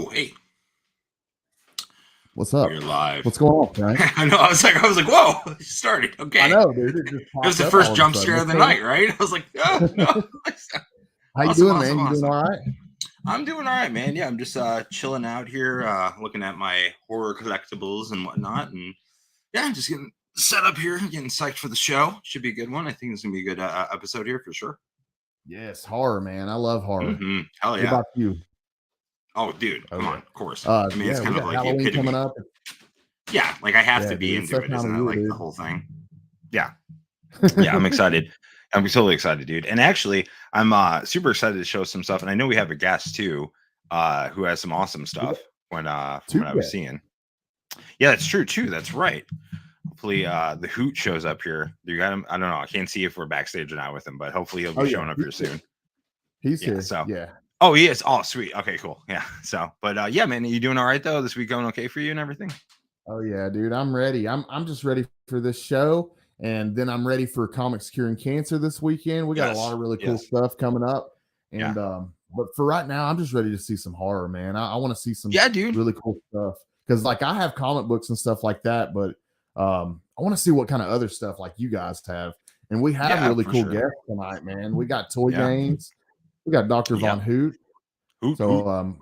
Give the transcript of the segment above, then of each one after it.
Oh, hey, What's up? we're live. What's going on, Frank? I know. I was like, whoa, it started. Okay. I know, dude. It just It popped was the up first all jump a scare of sudden. the night, right? I was like, oh, no. How you Awesome, doing, awesome, man? You doing awesome. all right? I'm doing all right, man. Yeah, I'm just chilling out here, looking at my horror collectibles and whatnot, and yeah, I'm just getting set up here, getting psyched for the show. Should be a good one. I think it's gonna be a good episode here for sure. Yes, horror, man. I love horror. Mm-hmm. Hell What yeah. about you? Oh, dude, come Okay. on, of course. I mean, Yeah, it's we kind of got like the Halloween epitome. coming up. Yeah, like I have Yeah, to be dude, it's into that it, isn't time that of like year, the dude. whole thing? Yeah. Yeah, I'm excited. I'm totally excited, dude. And actually, I'm super excited to show some stuff. And I know we have a guest too, who has some awesome stuff from what I was seeing. Yeah, that's true too. That's right. Hopefully, the Hoot shows up here. You got him. I don't know. I can't see if we're backstage or not with him, but hopefully he'll be showing up here soon. He's Yeah, here. so Yeah. oh, he is. Oh, sweet. Okay, cool. Yeah. So, but yeah, man, you doing all right though? This week going okay for you and everything? Oh yeah, dude. I'm ready. I'm just ready for this show. And then I'm ready for Comics Curing Cancer this weekend. We got a lot of really cool stuff coming up. And but for right now, I'm just ready to see some horror, man. I want to see some really cool stuff. Because like I have comic books and stuff like that, but I want to see what kind of other stuff like you guys have. And we have really cool guests tonight, man. We got Toy Gains. We got Dr. Von Hoot. So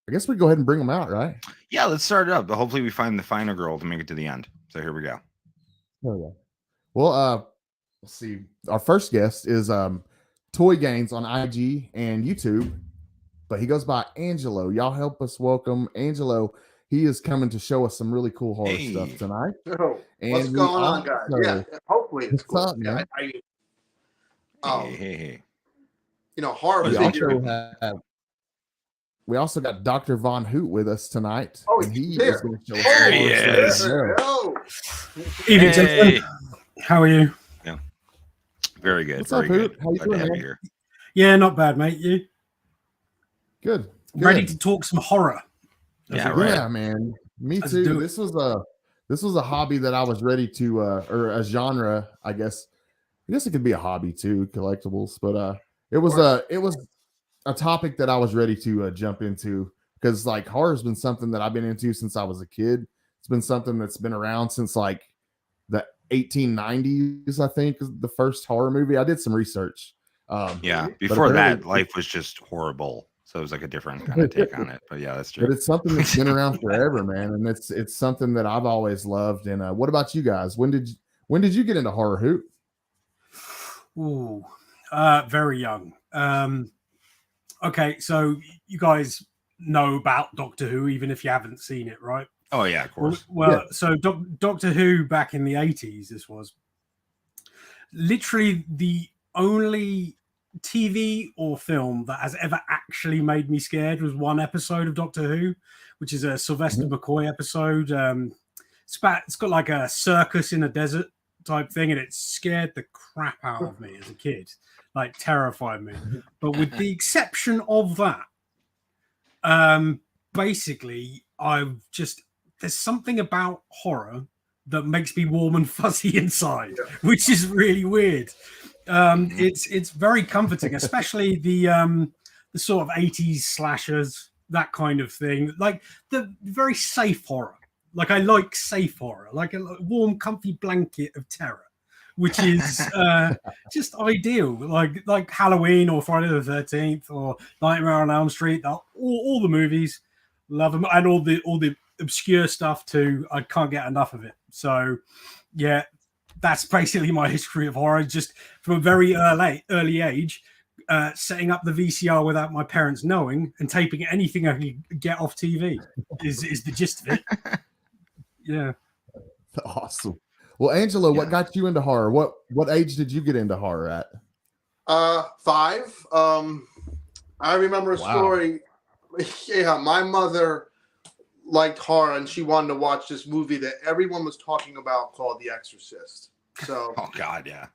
I guess we go ahead and bring them out, right? Yeah, let's start it up. But hopefully we find the final girl to make it to the end. So here we go. Oh yeah. Well, let's see. Our first guest is Toy Gains on IG and YouTube, but he goes by Angelo. Y'all help us welcome Angelo. He is coming to show us some really cool horror stuff tonight. Oh, what's going on, guys? Yeah, hopefully it's cool. Up, man? Hey. You know, horror figure. We also got Dr. Von Hoot with us tonight. Oh, and he there. is going to show us There he is. Evening, gentlemen. How are you? Yeah. Very good. What's very up, good. Hoot? How you Glad to doing, have man? you here. Yeah, not bad, mate. You? Good. Ready to talk some horror? Yeah, right. Yeah, man. Me Let's too. do it. This was a hobby that I was ready to or a genre, I guess. I guess it could be a hobby too, collectibles, but it was a topic that I was ready to jump into because like horror's been something that I've been into since I was a kid. It's been something that's been around since like the 1890s, I think, is the first horror movie. I did some research. Before that, life was just horrible. So it was like a different kind of take on it. But yeah, that's true. But it's something that's been around forever, man, and it's something that I've always loved. And what about you guys? When did you get into horror, Hoot? Ooh, very young. Okay, so you guys know about Doctor Who, even if you haven't seen it, right? Oh yeah, of course. Well, so Doctor Who back in the 80s, this was literally the only TV or film that has ever actually made me scared was one episode of Doctor Who, which is a Sylvester McCoy episode. It's got like a circus in a desert type thing, and it scared the crap out of me as a kid, like terrified me. But with the exception of that, basically, there's something about horror that makes me warm and fuzzy inside, which is really weird. It's very comforting, especially the sort of 80s slashers, that kind of thing, like the very safe horror. Like I like safe horror, like a warm, comfy blanket of terror, which is just ideal. Like Halloween or Friday the 13th or Nightmare on Elm Street. All the movies, love them, and all the obscure stuff too. I can't get enough of it. So, yeah, that's basically my history of horror. Just from a very early age, setting up the VCR without my parents knowing and taping anything I could get off TV is the gist of it. Yeah. Awesome. Well, Angelo, what got you into horror? What age did you get into horror at? 5. I remember a story. Yeah, my mother liked horror and she wanted to watch this movie that everyone was talking about called The Exorcist. So oh god, yeah.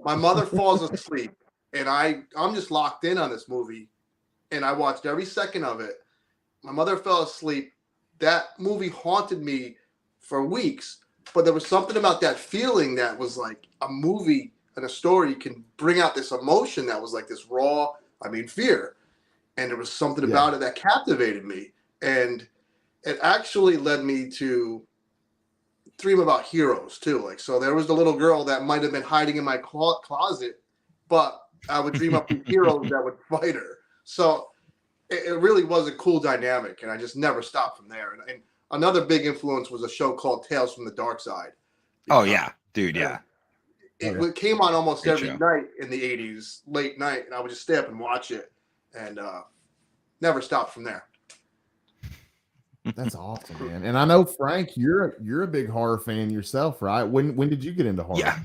My mother falls asleep and I'm just locked in on this movie and I watched every second of it. My mother fell asleep. That movie haunted me for weeks, but there was something about that feeling that was like a movie and a story can bring out this emotion that was like this raw, fear. And there was something about it that captivated me. And it actually led me to dream about heroes too. Like, so there was the little girl that might have been hiding in my closet, but I would dream up these heroes that would fight her. So it really was a cool dynamic, and I just never stopped from there. And another big influence was a show called Tales from the Dark Side. Oh yeah, dude, yeah. It came on almost every night in the 80s, late night, and I would just stay up and watch it, and never stopped from there. That's awesome, man. And I know, Frank, you're a big horror fan yourself, right? When did you get into horror? Yeah.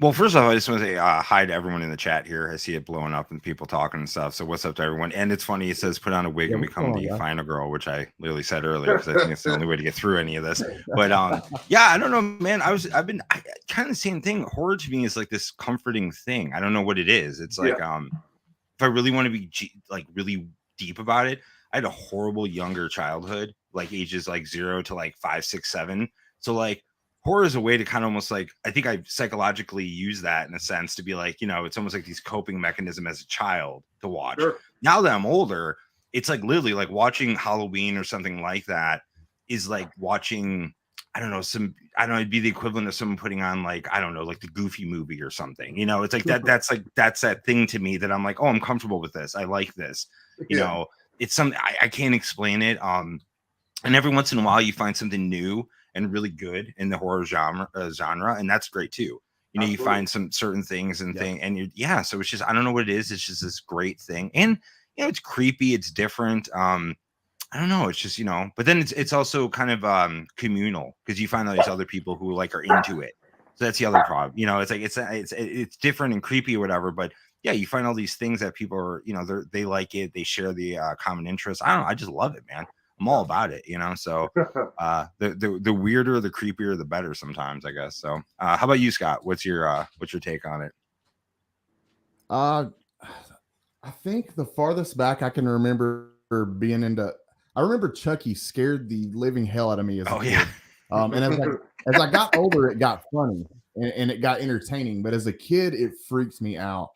Well, first off, I just want to say hi to everyone in the chat here. I see it blowing up and people talking and stuff. So what's up to everyone? And it's funny, it says put on a wig and become the final girl, which I literally said earlier because I think it's the only way to get through any of this. But yeah, I don't know, man. I've been kind of the same thing. Horror to me is like this comforting thing. I don't know what it is. It's like if I really want to be like really deep about it, I had a horrible younger childhood, like ages like 0 to like 5, 6, 7. So like horror is a way to kind of almost like, I think I psychologically use that in a sense to be like, you know, it's almost like these coping mechanism as a child to watch. Sure. Now that I'm older, it's like literally like watching Halloween or something like that is like watching, I don't know, it'd be the equivalent of someone putting on like, I don't know, like the Goofy movie or something, you know, it's like that's that thing to me that I'm like, oh, I'm comfortable with this. I like this, you know, it's something I can't explain it. And every once in a while you find something new and really good in the horror genre, and that's great too. You know, you find some certain things and so it's just, I don't know what it is. It's just this great thing, and you know, it's creepy, it's different. I don't know, it's just, you know, but then it's also kind of communal because you find all these other people who like are into it. So that's the other problem. You know, it's like it's different and creepy or whatever, but yeah, you find all these things that people are, you know, they like it, they share the common interest. I don't know, I just love it, man. I'm all about it, you know. So the weirder, the creepier, the better sometimes, I guess. So how about you, Scott? What's your take on it? I think the farthest back I can remember being into, I remember Chucky scared the living hell out of me as a kid. And as I got older, it got funny and it got entertaining. But as a kid, it freaks me out.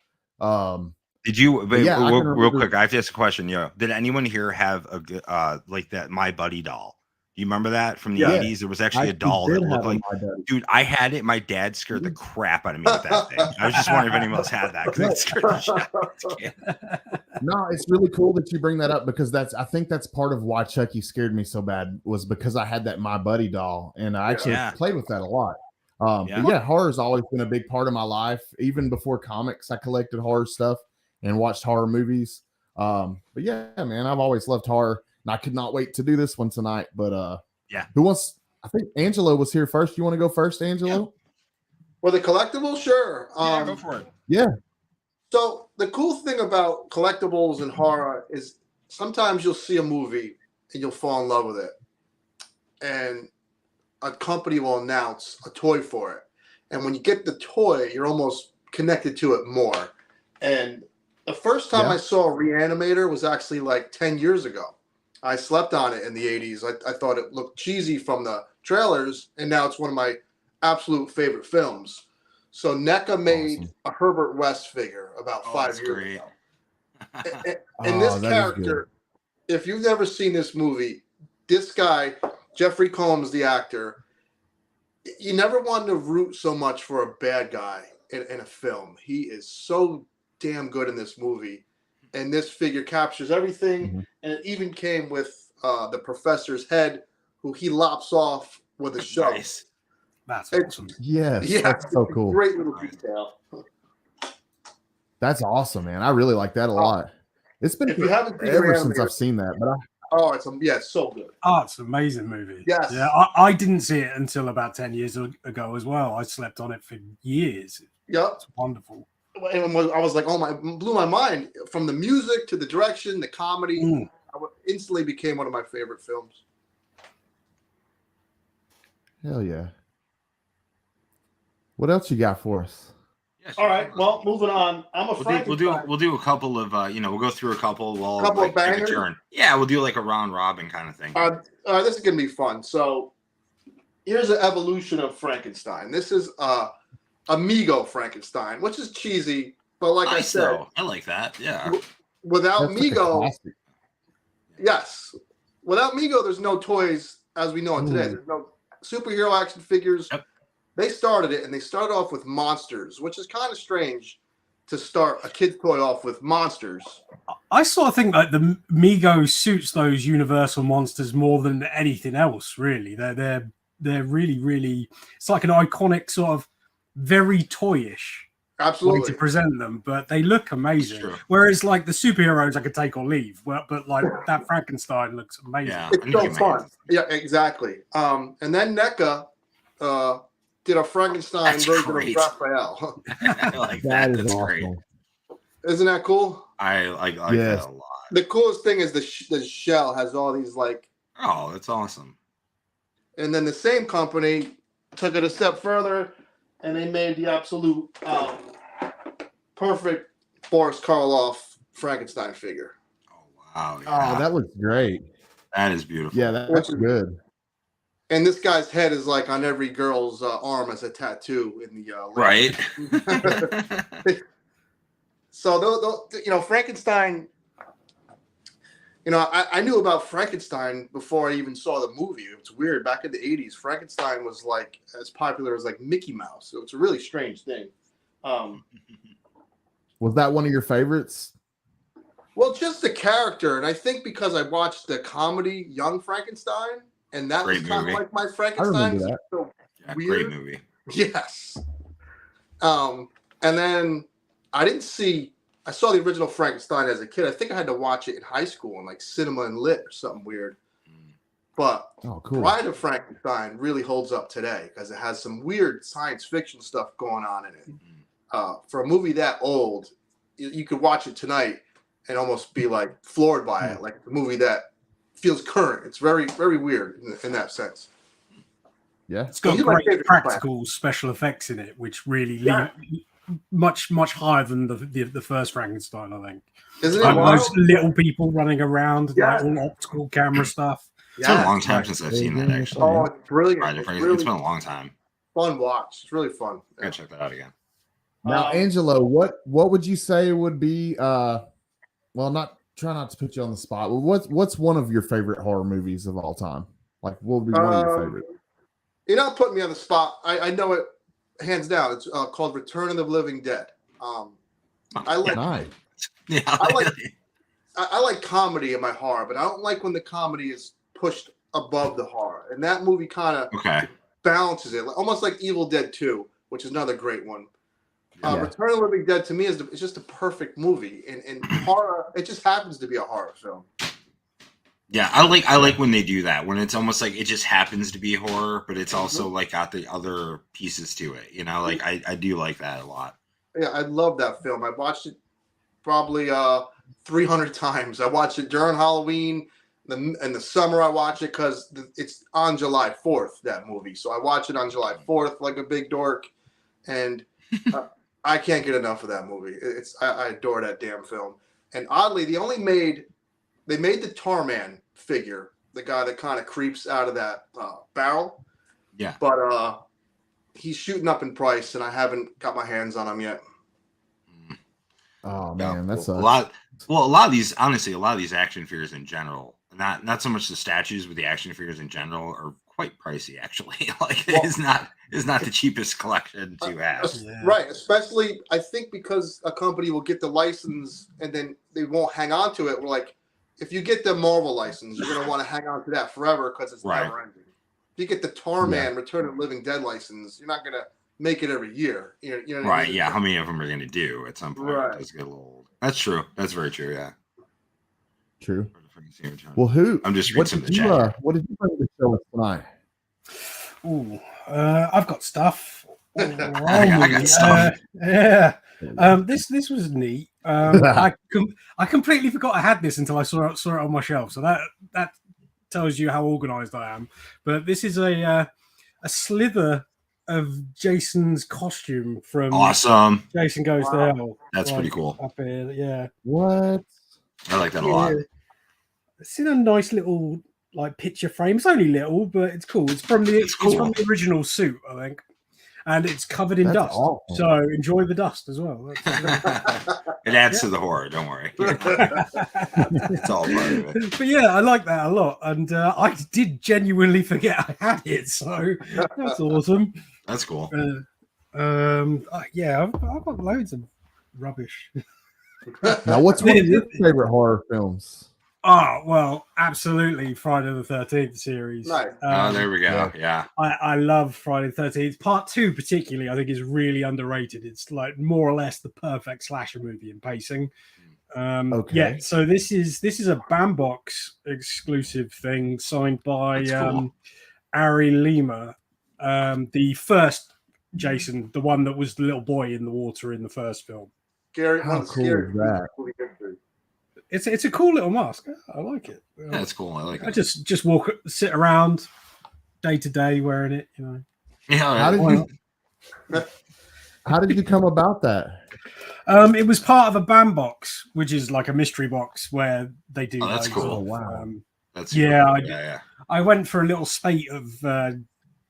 Did you real quick? I have to ask a question. Yeah, did anyone here have a like that My Buddy doll? Do you remember that from the 80s? There was actually a doll that looked like, dude, I had it. My dad scared the crap out of me with that thing. I was just wondering if anyone else had that because it scared the shit out of the kid. No, it's really cool that you bring that up because I think that's part of why Chucky scared me so bad was because I had that My Buddy doll and I actually played with that a lot. But yeah, horror's always been a big part of my life. Even before comics, I collected horror stuff and watched horror movies. But yeah, man, I've always loved horror. And I could not wait to do this one tonight. But who wants? I think Angelo was here first. You want to go first, Angelo? Yeah. Well, the collectible, sure. Go for it. Yeah. So the cool thing about collectibles and horror is sometimes you'll see a movie and you'll fall in love with it, and a company will announce a toy for it. And when you get the toy, you're almost connected to it more. And the first time I saw Reanimator was actually like 10 years ago. I slept on it in the 80s. I thought it looked cheesy from the trailers, and now it's one of my absolute favorite films. So NECA made a Herbert West figure about 5 years ago. And this character, if you've never seen this movie, this guy, Jeffrey Combs, the actor, you never wanted to root so much for a bad guy in a film. He is so damn good in this movie. And this figure captures everything. And it even came with the professor's head, who he lops off with a shove. Nice. That's awesome. Yes, that's so cool. Great little detail. That's awesome, man. I really like that a lot. It's been ever since I've seen that, but it's so good. Oh, it's an amazing movie. Yes. Yeah, I didn't see it until about 10 years ago as well. I slept on it for years. Yep. It's wonderful. And I was like, blew my mind from the music to the direction, the comedy. I instantly became one of my favorite films. Hell yeah. What else you got for us? All right. Well, moving on. We'll do a couple of we'll go through a couple. We'll couple of bangers. Yeah, we'll do like a round robin kind of thing. This is gonna be fun. So here's an evolution of Frankenstein. This is Amigo Frankenstein, which is cheesy, but like I said, I like that. Yeah. Without Amigo, yes, without Mego, there's no toys as we know it today. There's no superhero action figures. Yep. They started it, and they started off with monsters, which is kind of strange to start a kid's toy off with monsters. I sort of think like the Mego suits those Universal monsters more than anything else. Really, they're really, really. It's like an iconic sort of very toyish way to present them, but they look amazing. Whereas like the superheroes, I could take or leave. But like that Frankenstein looks amazing. Yeah, it's so fun. Yeah, exactly. And then NECA did a Frankenstein version of Raphael. I like that. That's awesome. Great. Isn't that cool? I like that a lot. The coolest thing is the shell has all these like. Oh, that's awesome. And then the same company took it a step further, and they made the absolute perfect Boris Karloff Frankenstein figure. Oh wow! Yeah. Oh, that looks great. That is beautiful. Yeah, that's good. And this guy's head is like on every girl's arm as a tattoo in the right. So, Frankenstein. I knew about Frankenstein before I even saw the movie. It's weird. Back in the 80s, Frankenstein was like as popular as like Mickey Mouse. So it's a really strange thing. Was that one of your favorites? Well, just the character. And I think because I watched the comedy Young Frankenstein, and that was kind of like my Frankenstein. I remember that. So great movie. Yes. And then I saw the original Frankenstein as a kid. I think I had to watch it in high school in like cinema and lit or something weird. But Bride of Frankenstein really holds up today because it has some weird science fiction stuff going on in it. For a movie that old, you could watch it tonight and almost be like floored by it, like a movie that feels current. It's very, very weird in that sense. Yeah, it's got great practical special effects in it, which really much higher than the first Frankenstein, I think. Isn't it those little people running around, like all optical camera stuff? It's been a long time since I've seen that, actually. Oh, it's brilliant. It's been a long time. Fun watch. It's really fun. I gotta check that out again. Now, Angelo, what would you say would be try not to put you on the spot, but what's one of your favorite horror movies of all time? Like, what would be one of your favorite? You're not putting me on the spot. I know it hands down. It's called Return of the Living Dead. I like nice. Yeah, I like comedy in my horror, but I don't like when the comedy is pushed above the horror. And that movie kind of balances it, almost like Evil Dead 2, which is another great one. Return of the Living Dead to me is just a perfect movie, and horror. It just happens to be a horror film. Yeah, I like when they do that, when it's almost like it just happens to be horror, but it's also like got the other pieces to it. Like I do like that a lot. Yeah, I love that film. I watched it probably 300 times. I watched it during Halloween. In the summer, I watch it because it's on July 4th, that movie. So I watch it on July 4th like a big dork, and I can't get enough of that movie. I adore that damn film. And oddly, they made the Tarman figure, the guy that kind of creeps out of that barrel. Yeah. But he's shooting up in price, and I haven't got my hands on him yet. Oh man, that's a lot. Well, a lot of these action figures in general, not so much the statues, but the action figures in general are quite pricey. Actually, it's not the cheapest collection to have. Right, especially I think because a company will get the license and then they won't hang on to it. We're like, if you get the Marvel license, you're gonna want to hang on to that forever because it's never ending. If you get the Tarman Return of the Living Dead license, you're not gonna make it every year. You know what I mean? Yeah. How many of them are gonna do at some point? Right. It does get a little old. That's true. That's very true. Yeah. True. Well, I'm just reading some of the chat. What did you bring to the show tonight? Ooh, I've got stuff. I got stuff. Yeah. This was neat. I completely forgot I had this until I saw it on my shelf. So that tells you how organized I am. But this is a slither of Jason's costume from Awesome. Jason Goes to Hell. That's pretty cool. Up here, yeah. What? I like that a lot. It's in a nice little picture frame. It's only little, but it's cool. It's from the original suit, I think. and it's covered in dust. Awful. So enjoy the dust as well. It adds to the horror. Don't worry. It's all part of it. But yeah, I like that a lot, and I did genuinely forget I had it. So that's awesome. That's cool. Yeah, I've got loads of rubbish. Now, what's one of your favorite horror films? Oh, well, absolutely Friday the 13th series. Nice. There we go. Yeah. I love Friday the 13th. Part 2 particularly, I think, is really underrated. It's like more or less the perfect slasher movie in pacing. Okay. Yeah, so this is a Bandbox exclusive thing signed by Ari Lima, the first Jason, the one that was the little boy in the water in the first film. How cool is that? It's a cool little mask. I like it. Yeah, that's cool. I like it. I just sit around day to day wearing it, you know. Yeah. How did you come about that? It was part of a Bandbox, which is like a mystery box where they do. Oh, that's cool. Oh, wow. That's yeah. I went for a little spate of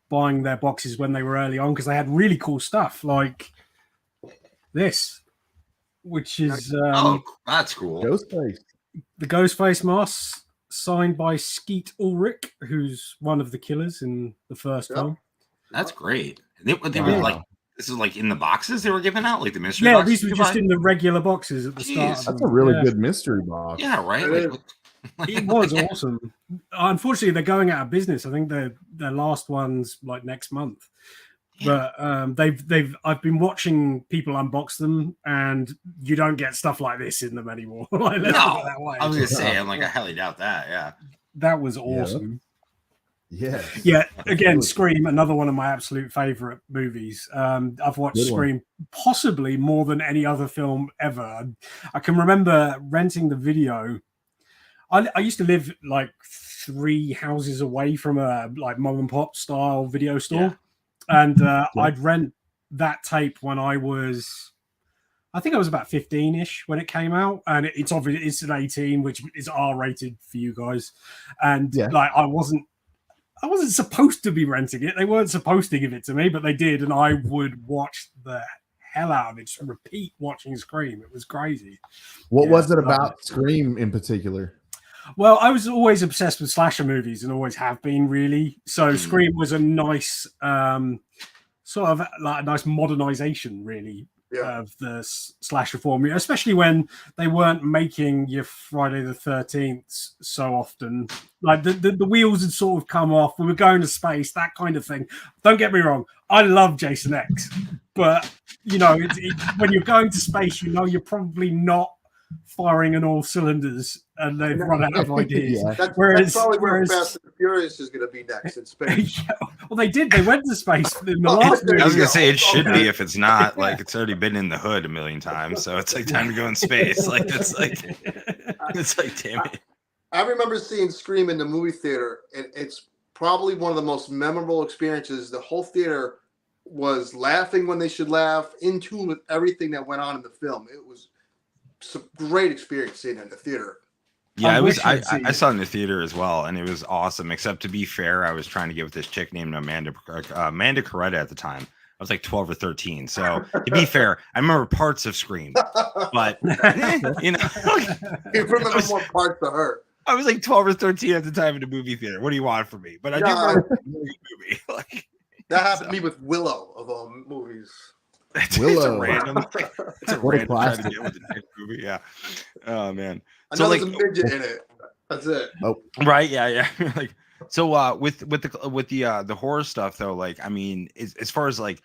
buying their boxes when they were early on because they had really cool stuff like this, which is that's cool. Ghostface. The Ghostface mask signed by Skeet Ulrich, who's one of the killers in the first film. That's great. They were like, this is like in the boxes they were giving out, like the mystery. Yeah, boxes these were just in the regular boxes at the start. That's a really good mystery box. Yeah, right. It was awesome. Unfortunately, they're going out of business. I think their last one's like next month. Yeah. But I've been watching people unbox them, and you don't get stuff like this in them anymore. Like, let's put it that way. I was gonna say, I highly doubt that. Yeah, that was awesome. Yeah. Again, Scream, another one of my absolute favorite movies. I've watched Scream possibly more than any other film ever. I can remember renting the video. I used to live like 3 houses away from a like mom and pop style video store, and I'd rent that tape when I think I was about 15-ish when it came out, and it's obviously it's an 18, which is R-rated for you guys, and like I wasn't supposed to be renting it. They weren't supposed to give it to me, but they did, and I would watch the hell out of it, just repeat watching Scream. It was crazy. What was it about Scream in particular? Well, I was always obsessed with slasher movies and always have been, really. So Scream was a nice sort of like a nice modernization, really, of the slasher formula, especially when they weren't making your Friday the 13th so often. Like the wheels had sort of come off. We were going to space, that kind of thing. Don't get me wrong. I love Jason X, but you know, when you're going to space, you know, you're probably not firing on all cylinders, and they've run out of ideas. That's probably where Fast and Furious is going to be next in space. Well, they did. They went to space in the last movie. I was going to say it should be if it's not. Like it's already been in the hood a million times, so it's like time to go in space. Like it's like damn it. I remember seeing Scream in the movie theater, and it's probably one of the most memorable experiences. The whole theater was laughing when they should laugh, in tune with everything that went on in the film. It was a great experience seeing it in the theater. Yeah, I saw it in the theater as well, and it was awesome. Except to be fair, I was trying to get with this chick named Amanda Coretta at the time. I was like 12 or 13. So to be fair, I remember parts of Scream, but you know, you remember more parts of her. I was like 12 or 13 at the time in the movie theater. What do you want from me? But I do remember the movie. Like that happened to me with Willow of all movies. Willow. It's a random try to get with the next movie. Yeah. Oh man. I know there's a midget in it. That's it. Oh. Right. Yeah. Like so. With the horror stuff though, like I mean, as far as like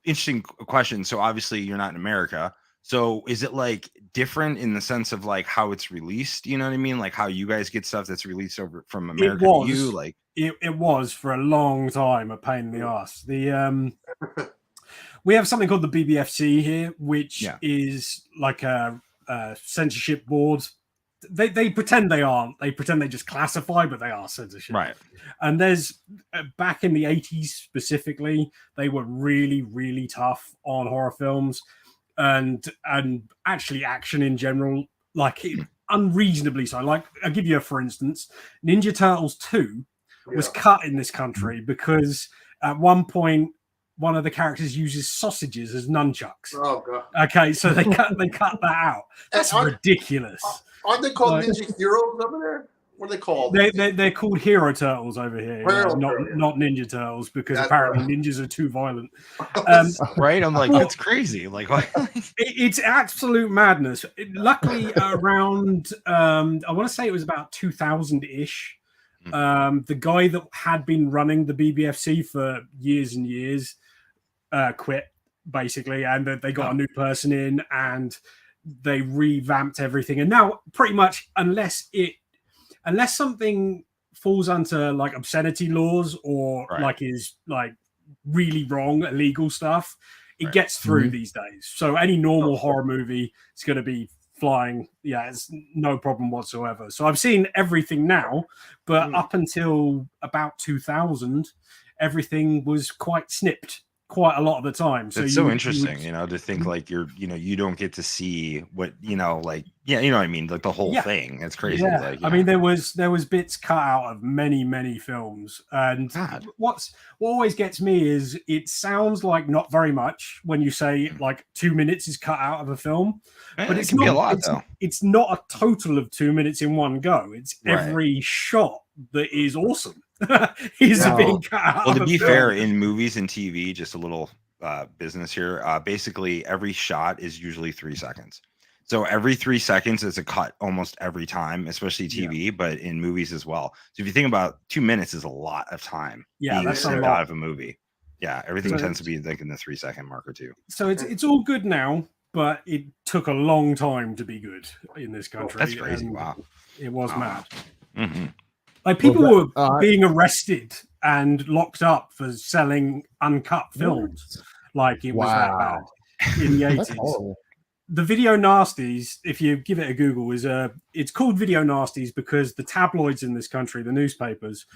interesting question. So obviously you're not in America. So is it like different in the sense of like how it's released? You know what I mean? Like how you guys get stuff that's released over from America to you? Like it was for a long time a pain in the ass. The we have something called the BBFC here, which is like a censorship board. They pretend they aren't. They pretend they just classify, but they are censorship. Right. And there's back in the 80s specifically, they were really, really tough on horror films and actually action in general, like unreasonably so. Like I'll give you for instance, Ninja Turtles 2 was cut in this country because at one point one of the characters uses sausages as nunchucks. Oh god. Okay, so they cut that out. That's ridiculous. Aren't they called Ninja Heroes over there? What are they called? They're called Hero Turtles over here, not Ninja Turtles, because apparently ninjas are too violent. Right? I'm like, that's crazy. Like, it's absolute madness. Luckily, around I want to say it was about 2000-ish. The guy that had been running the BBFC for years and years quit, basically, and they got a new person in, and they revamped everything. And now, pretty much, unless something falls under like obscenity laws or like is like really wrong, illegal stuff, it gets through these days. So any normal horror movie is going to be flying. Yeah, it's no problem whatsoever. So I've seen everything now, but up until about 2000, everything was quite snipped quite a lot of the time. So it's so interesting, to think like you don't get to see what, like, you know what I mean? Like the whole thing. It's crazy. Yeah. Like, I mean, there was bits cut out of many films. And what always gets me is it sounds like not very much when you say like 2 minutes is cut out of a film, but it can be a lot, though. It's not a total of 2 minutes in one go. It's every shot that is awesome. Being cut out. Well, to be fair, in movies and TV, just a little business here. Basically, every shot is usually 3 seconds. So every 3 seconds is a cut almost every time, especially TV, but in movies as well. So if you think about 2 minutes is a lot of time. Yeah, that's a lot out of a movie. Yeah, everything tends to be like in the 3 second mark or two. So it's all good now, but it took a long time to be good in this country. That's crazy. Wow. It was mad. Mm-hmm. Like people were being arrested and locked up for selling uncut films. Like it was that bad in the 80s. The Video Nasties, if you give it a Google, it's called Video Nasties because the tabloids in this country, the newspapers,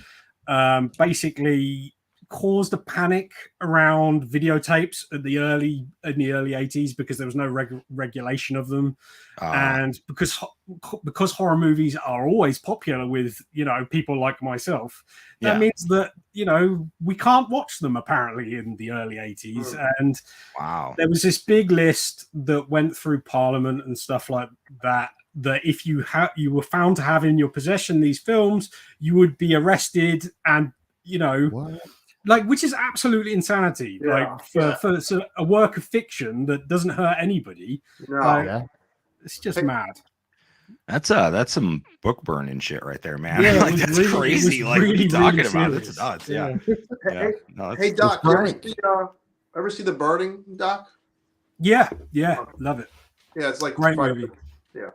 basically caused a panic around videotapes in the early 80s because there was no regulation of them, and because horror movies are always popular with people like myself, that means that we can't watch them apparently in the early 80s. And there was this big list that went through Parliament and stuff like that if you were found to have in your possession these films, you would be arrested and like, which is absolutely insanity. Like for a work of fiction that doesn't hurt anybody. It's just mad. That's some book burning shit right there, man. Yeah, like that's really, crazy. Like really, what are you talking really about? serious. It's nuts. Yeah. Hey Doc, you ever see The Burning, Doc? Yeah, love it. Yeah, it's like great movie. Yeah.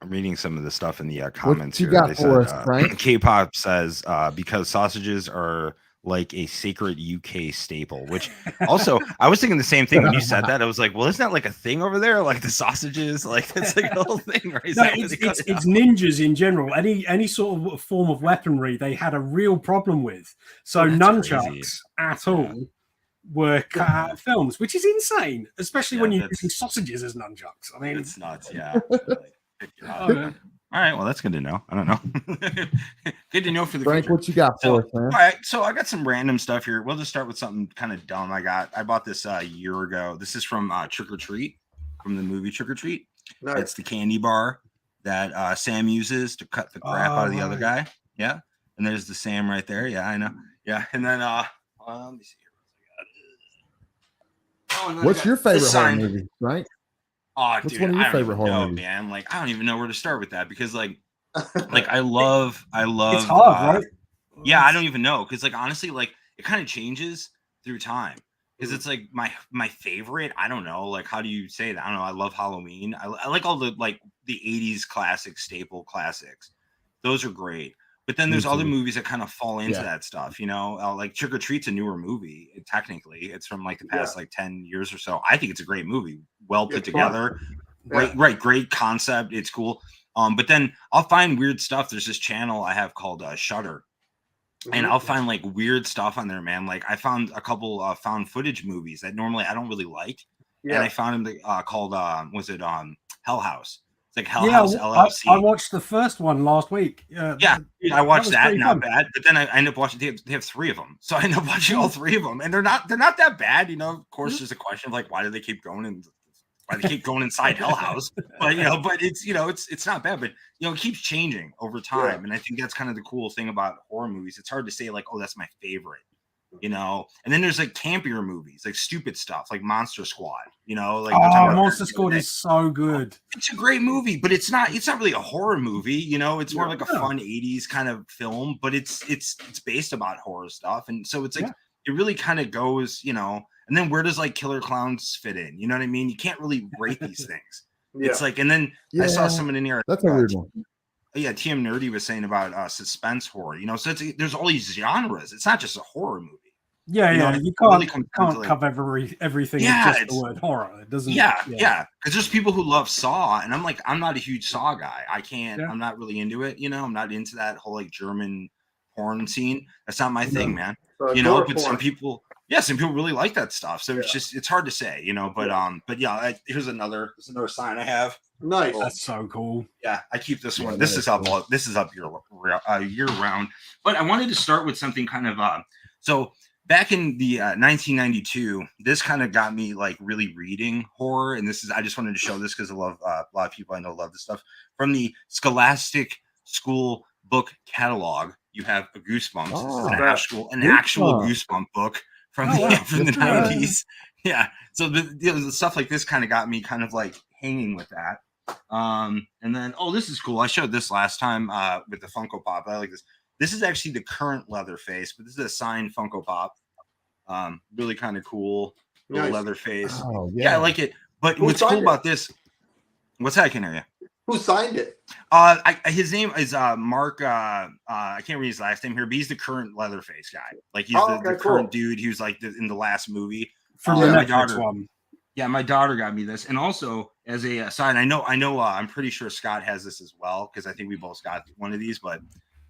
I'm reading some of the stuff in the comments here. They said, K-pop says because sausages are like a sacred UK staple, which also I was thinking the same thing when you said that. I was like, well, isn't that like a thing over there? Like the sausages, like that's like a whole thing, right? No, it's ninjas in general. Any sort of form of weaponry they had a real problem with. So nunchucks at all were cut out of films, which is insane, especially when you're using sausages as nunchucks. I mean, it's nuts. Yeah. All right, well, that's good to know. I don't know. Good to know for the Frank, future. what you got for us, man? All right, so I got some random stuff here. We'll just start with something kind of dumb. I bought this a year ago. This is from Trick or Treat, from the movie Trick or Treat. Nice. It's the candy bar that Sam uses to cut the crap out of the other guy. Yeah, and there's the Sam right there. Yeah, I know. Yeah, and then let me see here. What's your favorite horror movie, Frank? Oh, what's dude, one of your I don't favorite even know, horror movies? man. Like, I don't even know where to start with that because, like I love. It's hard, right? Yeah, I don't even know because, like, honestly, like it kind of changes through time because it's like my favorite. I don't know, like, how do you say that? I don't know. I love Halloween. I like all the the 80s classic staple classics. Those are great. But then there's other movies that kind of fall into that stuff, like Trick or Treat's a newer movie. Technically, it's from like the past 10 years or so. I think it's a great movie, well put together, great concept. It's cool. But then I'll find weird stuff. There's this channel I have called Shudder, and I'll find like weird stuff on there, man. Like I found a couple found footage movies that normally I don't really like, and I found them called Hell House. It's like Hell House LLC. I watched the first one last week. I watched that. Not bad. But then I end up watching. They have 3 of them, so I end up watching all 3 of them, and they're not that bad. Of course, there's a question of like, why do they keep going and why they keep going inside Hell House? But but it's not bad. But it keeps changing over time, and I think that's kind of the cool thing about horror movies. It's hard to say like, oh, that's my favorite. And then there's like campier movies, like stupid stuff, like Monster Squad. Monster Squad is so good. It's a great movie, but it's not really a horror movie. It's more like a fun 80s kind of film, but it's based about horror stuff, and so it's like it really kind of goes, And then where does like Killer Clowns fit in? You know what I mean? You can't really rate these things. It's like, and then I saw someone in here. That's a weird one. Yeah, TM Nerdy was saying about suspense horror. So there's all these genres. It's not just a horror movie. You can't cover everything with just the word horror. It doesn't. Because there's people who love Saw, and I'm like, I'm not a huge Saw guy. I can't. I'm not really into it. I'm not into that whole like German porn scene. That's not my thing, man. But some people really like that stuff. So it's hard to say, But here's another sign I have. Nice. That's so cool. Yeah, I keep this one. This is up year round. But I wanted to start with something kind of so back in the 1992, this kind of got me like really reading horror, and I just wanted to show this because I love a lot of people I know love this stuff. From the Scholastic School Book Catalog, you have a Goosebumps, an actual Goosebump book from the 90s. Yeah, so the stuff like this kind of got me kind of like hanging with that. And then this is cool. I showed this last time with the Funko Pop. I like this. This is actually the current Leatherface, but this is a signed Funko Pop. Really kind of cool. Little Leatherface. Oh, yeah, I like it. But what's cool about this? What's that? I can hear you. Who signed it? His name is Mark. I can't read his last name here, but he's the current Leatherface guy. Like he's the current dude who's like in the last movie. From the Netflix one. Yeah, my daughter got me this, and also as a aside, I know. I'm pretty sure Scott has this as well because I think we both got one of these. But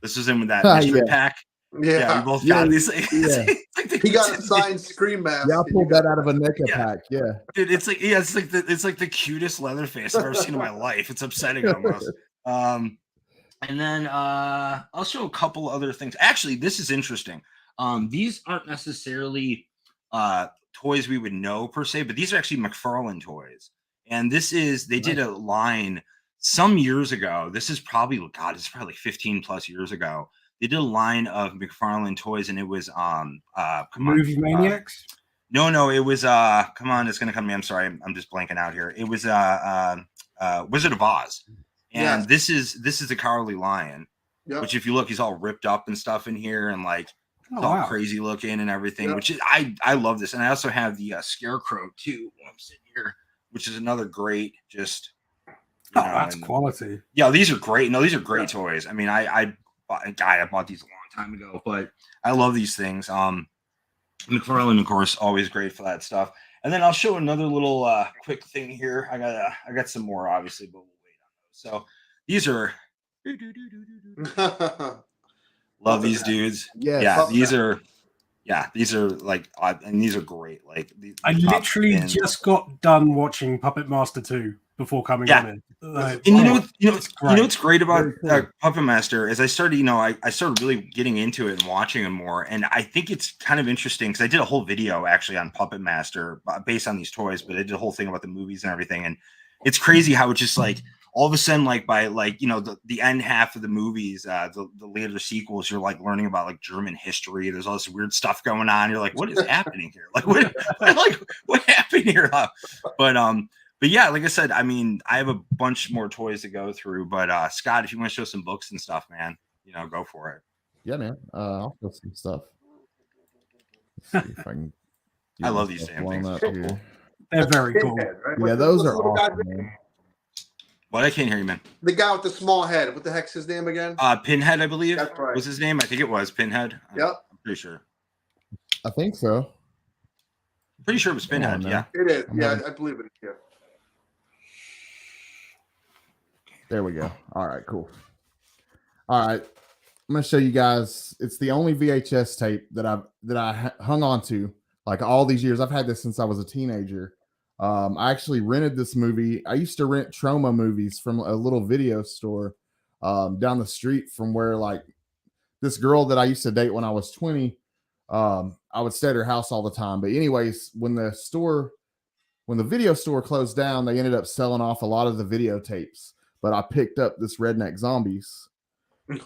this was in with that mystery pack. Yeah, we both got these. He got a signed Scream mask. Yeah, I pulled that out of a NECA pack. Yeah, dude, it's like the cutest Leatherface I've ever seen in my life. It's upsetting almost. And then I'll show a couple other things. Actually, this is interesting. These aren't necessarily toys we would know per se, but these are actually McFarlane toys. And they did a line some years ago. This is probably, it's probably 15 plus years ago. They did a line of McFarlane toys, and it was Movie Maniacs. No, it was come on, it's gonna come to me. I'm sorry, I'm just blanking out here. It was Wizard of Oz, and this is the Cowardly Lion, which if you look, he's all ripped up and stuff in here, and like all crazy looking and everything. Which is I love this, and I also have the Scarecrow too. When I'm sitting here, which is another great that's quality. Yeah, these are great. No, these are great toys. I mean, I bought these a long time ago, but I love these things. McFarlane, of course, always great for that stuff. And then I'll show another little quick thing here. I got some more, obviously, but we'll wait on those. So these are love these dudes. These are like, and these are great. Like I literally just got done watching Puppet Master 2 before coming on in. And what's great about Puppet Master is I started, I started really getting into it and watching him more. And I think it's kind of interesting because I did a whole video actually on Puppet Master based on these toys, but I did a whole thing about the movies and everything. And it's crazy how it's just like all of a sudden, like by like, the end half of the movies, the later sequels, you're like learning about like German history. There's all this weird stuff going on. You're like, what is happening here? Like, what happened here? But yeah, like I said, I mean, I have a bunch more toys to go through. But Scott, if you want to show some books and stuff, man, go for it. Yeah, man. I'll show some stuff. Let's see if I can. I love these damn things. They're very cool. Yeah, those are awesome, man. What? I can't hear you, man. The guy with the small head. What the heck's his name again? Pinhead, I believe. That's right. Was his name? I think it was Pinhead. Yep. I'm pretty sure. I think so. I'm pretty sure it was Pinhead. Yeah. It is. I believe it. Yeah. There we go. All right, cool. All right, I'm gonna show you guys. It's the only VHS tape that I hung on to like all these years. I've had this since I was a teenager. I actually rented this movie. I used to rent trauma movies from a little video store down the street from where, like, this girl that I used to date when I was 20, I would stay at her house all the time. But anyways, when the video store closed down, they ended up selling off a lot of the videotapes. But I picked up this Redneck Zombies.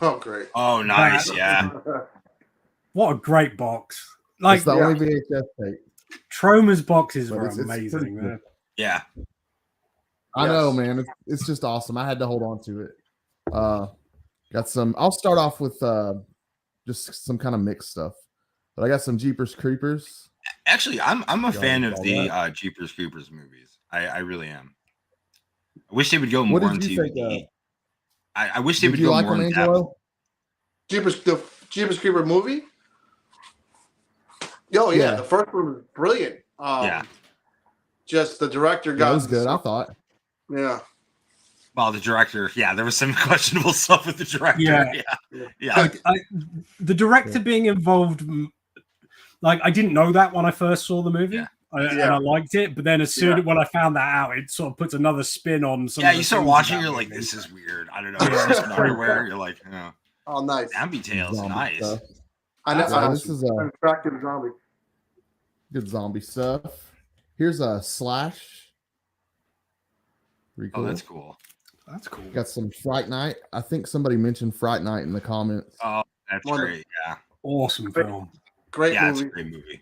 Oh, great. Oh, nice. Yeah. What a great box. Like, it's the only VHS tape. Troma's boxes were It's amazing, man. Yeah. I know, man. It's just awesome. I had to hold on to it. Got some. I'll start off with just some kind of mixed stuff. But I got some Jeepers Creepers. Actually, I'm a fan of the Jeepers Creepers movies. I really am. I wish they would go more into. I wish they would go more in depth. The Jeepers Creeper movie. Oh yeah, the first one was brilliant. Just the director got. That was good. I thought. Yeah. Well, the director, there was some questionable stuff with the director. Yeah. The director being involved, like, I didn't know that when I first saw the movie. Yeah. And I liked it, but then as soon when I found that out, it sort of puts another spin on some. Yeah, you start watching, you're like, this is weird. I don't know. It's just underwear. You're like, oh, nice. Zombie Tales, nice. Stuff. I know. This is a attractive zombie. Good zombie stuff. Here's a Slash. Pretty cool. Oh, that's cool. That's cool. Got some Fright Night. I think somebody mentioned Fright Night in the comments. Oh, that's great. Yeah. Awesome film. Great movie. It's a great movie.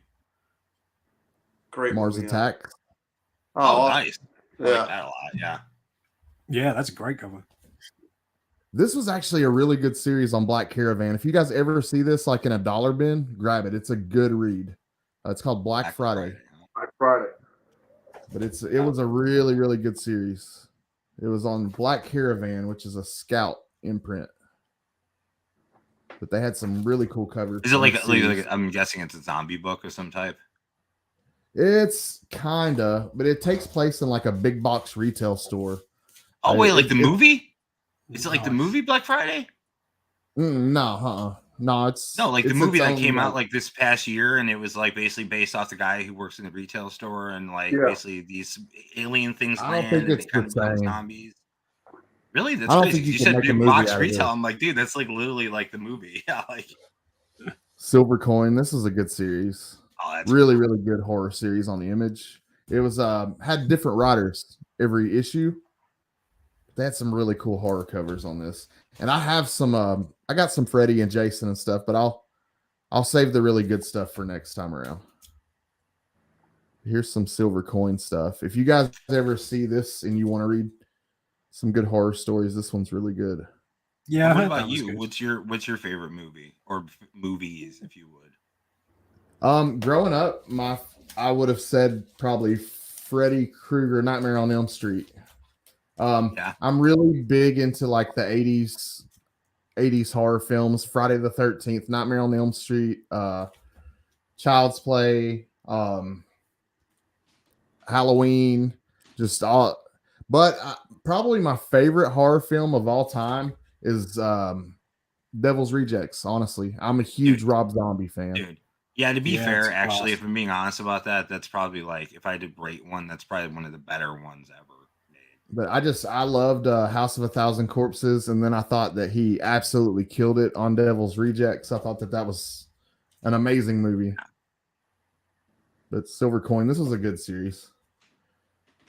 Great Mars movie, Attack. Oh, nice. Yeah. I like that a lot. Yeah. Yeah, that's a great cover. This was actually a really good series on Black Caravan. If you guys ever see this like in a dollar bin, grab it. It's a good read. It's called Black Friday. Black Friday. But it was a really, really good series. It was on Black Caravan, which is a Scout imprint. But they had some really cool covers. Is it like I'm guessing it's a zombie book of some type? It's kinda, but it takes place in like a big box retail store. Oh wait, like the movie? Is it like the movie Black Friday? No, it's like the movie that came out like this past year, and it was like basically based off the guy who works in the retail store, and like basically these alien things land and they kind of become zombies. Really? That's crazy. You said big box retail. I'm like, dude, that's like literally like the movie. Yeah, like Silver Coin. This is a good series. Oh, that's really, really good horror series on the Image. It was had different writers every issue. They had some really cool horror covers on this. And I have some I got some Freddy and Jason and stuff, but I'll save the really good stuff for next time around. Here's some Silver Coin stuff. If you guys ever see this and you want to read some good horror stories, this one's really good. Yeah. What about you? What's your favorite movie or movies, if you would? Growing up, I would have said probably Freddy Krueger, Nightmare on Elm Street. I'm really big into like the 80s horror films, Friday the 13th, Nightmare on Elm Street, Child's Play, Halloween, just all. But probably my favorite horror film of all time is Devil's Rejects. Honestly, I'm a huge Rob Zombie fan. Dude. Yeah, to be fair, actually, if I'm being honest about that, that's probably like, if I had to rate one, that's probably one of the better ones ever made. But I loved House of a Thousand Corpses, and then I thought that he absolutely killed it on Devil's Rejects. I thought that was an amazing movie. Yeah. But Silver Coin, this was a good series.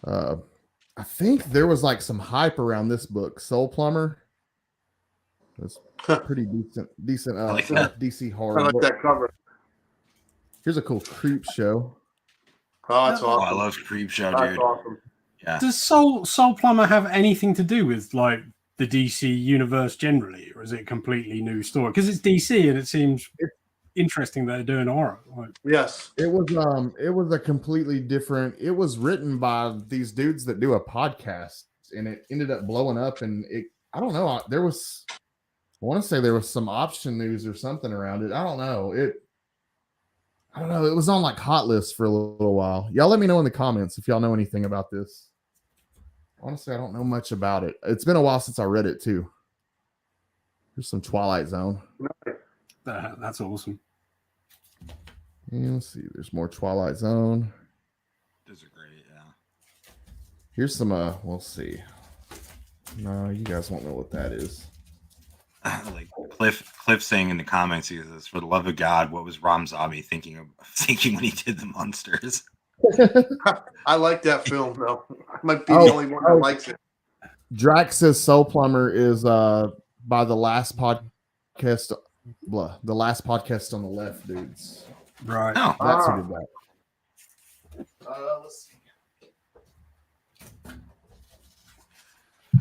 I think there was like some hype around this book, Soul Plumber. It's pretty decent like DC horror. I like that cover. Here's a cool Creep Show. Oh, that's awesome. I love Creep Show, dude. That's awesome. Yeah. Does Soul Plumber have anything to do with like the DC universe generally, or is it a completely new story? Because it's DC and it seems interesting that they're doing horror. Like, yes. It was a completely different. It was written by these dudes that do a podcast, and it ended up blowing up. And I don't know. I want to say there was some option news or something around it. I don't know. It was on like Hot List for a little while. Y'all let me know in the comments if y'all know anything about this. Honestly, I don't know much about it. It's been a while since I read it too. There's some Twilight Zone. That's awesome. Yeah, let's see. There's more Twilight Zone. Those are great, yeah. Here's some. We'll see. No, you guys won't know what that is. Like Cliff saying in the comments, he says, "For the love of God, what was Rob Zombie thinking when he did the Monsters?" I like that film though. I might be the only one that likes it. Drax says Soul Plumber is by the last podcast. The last podcast on the left, dudes. Right. Oh, that's who did that. Let's see.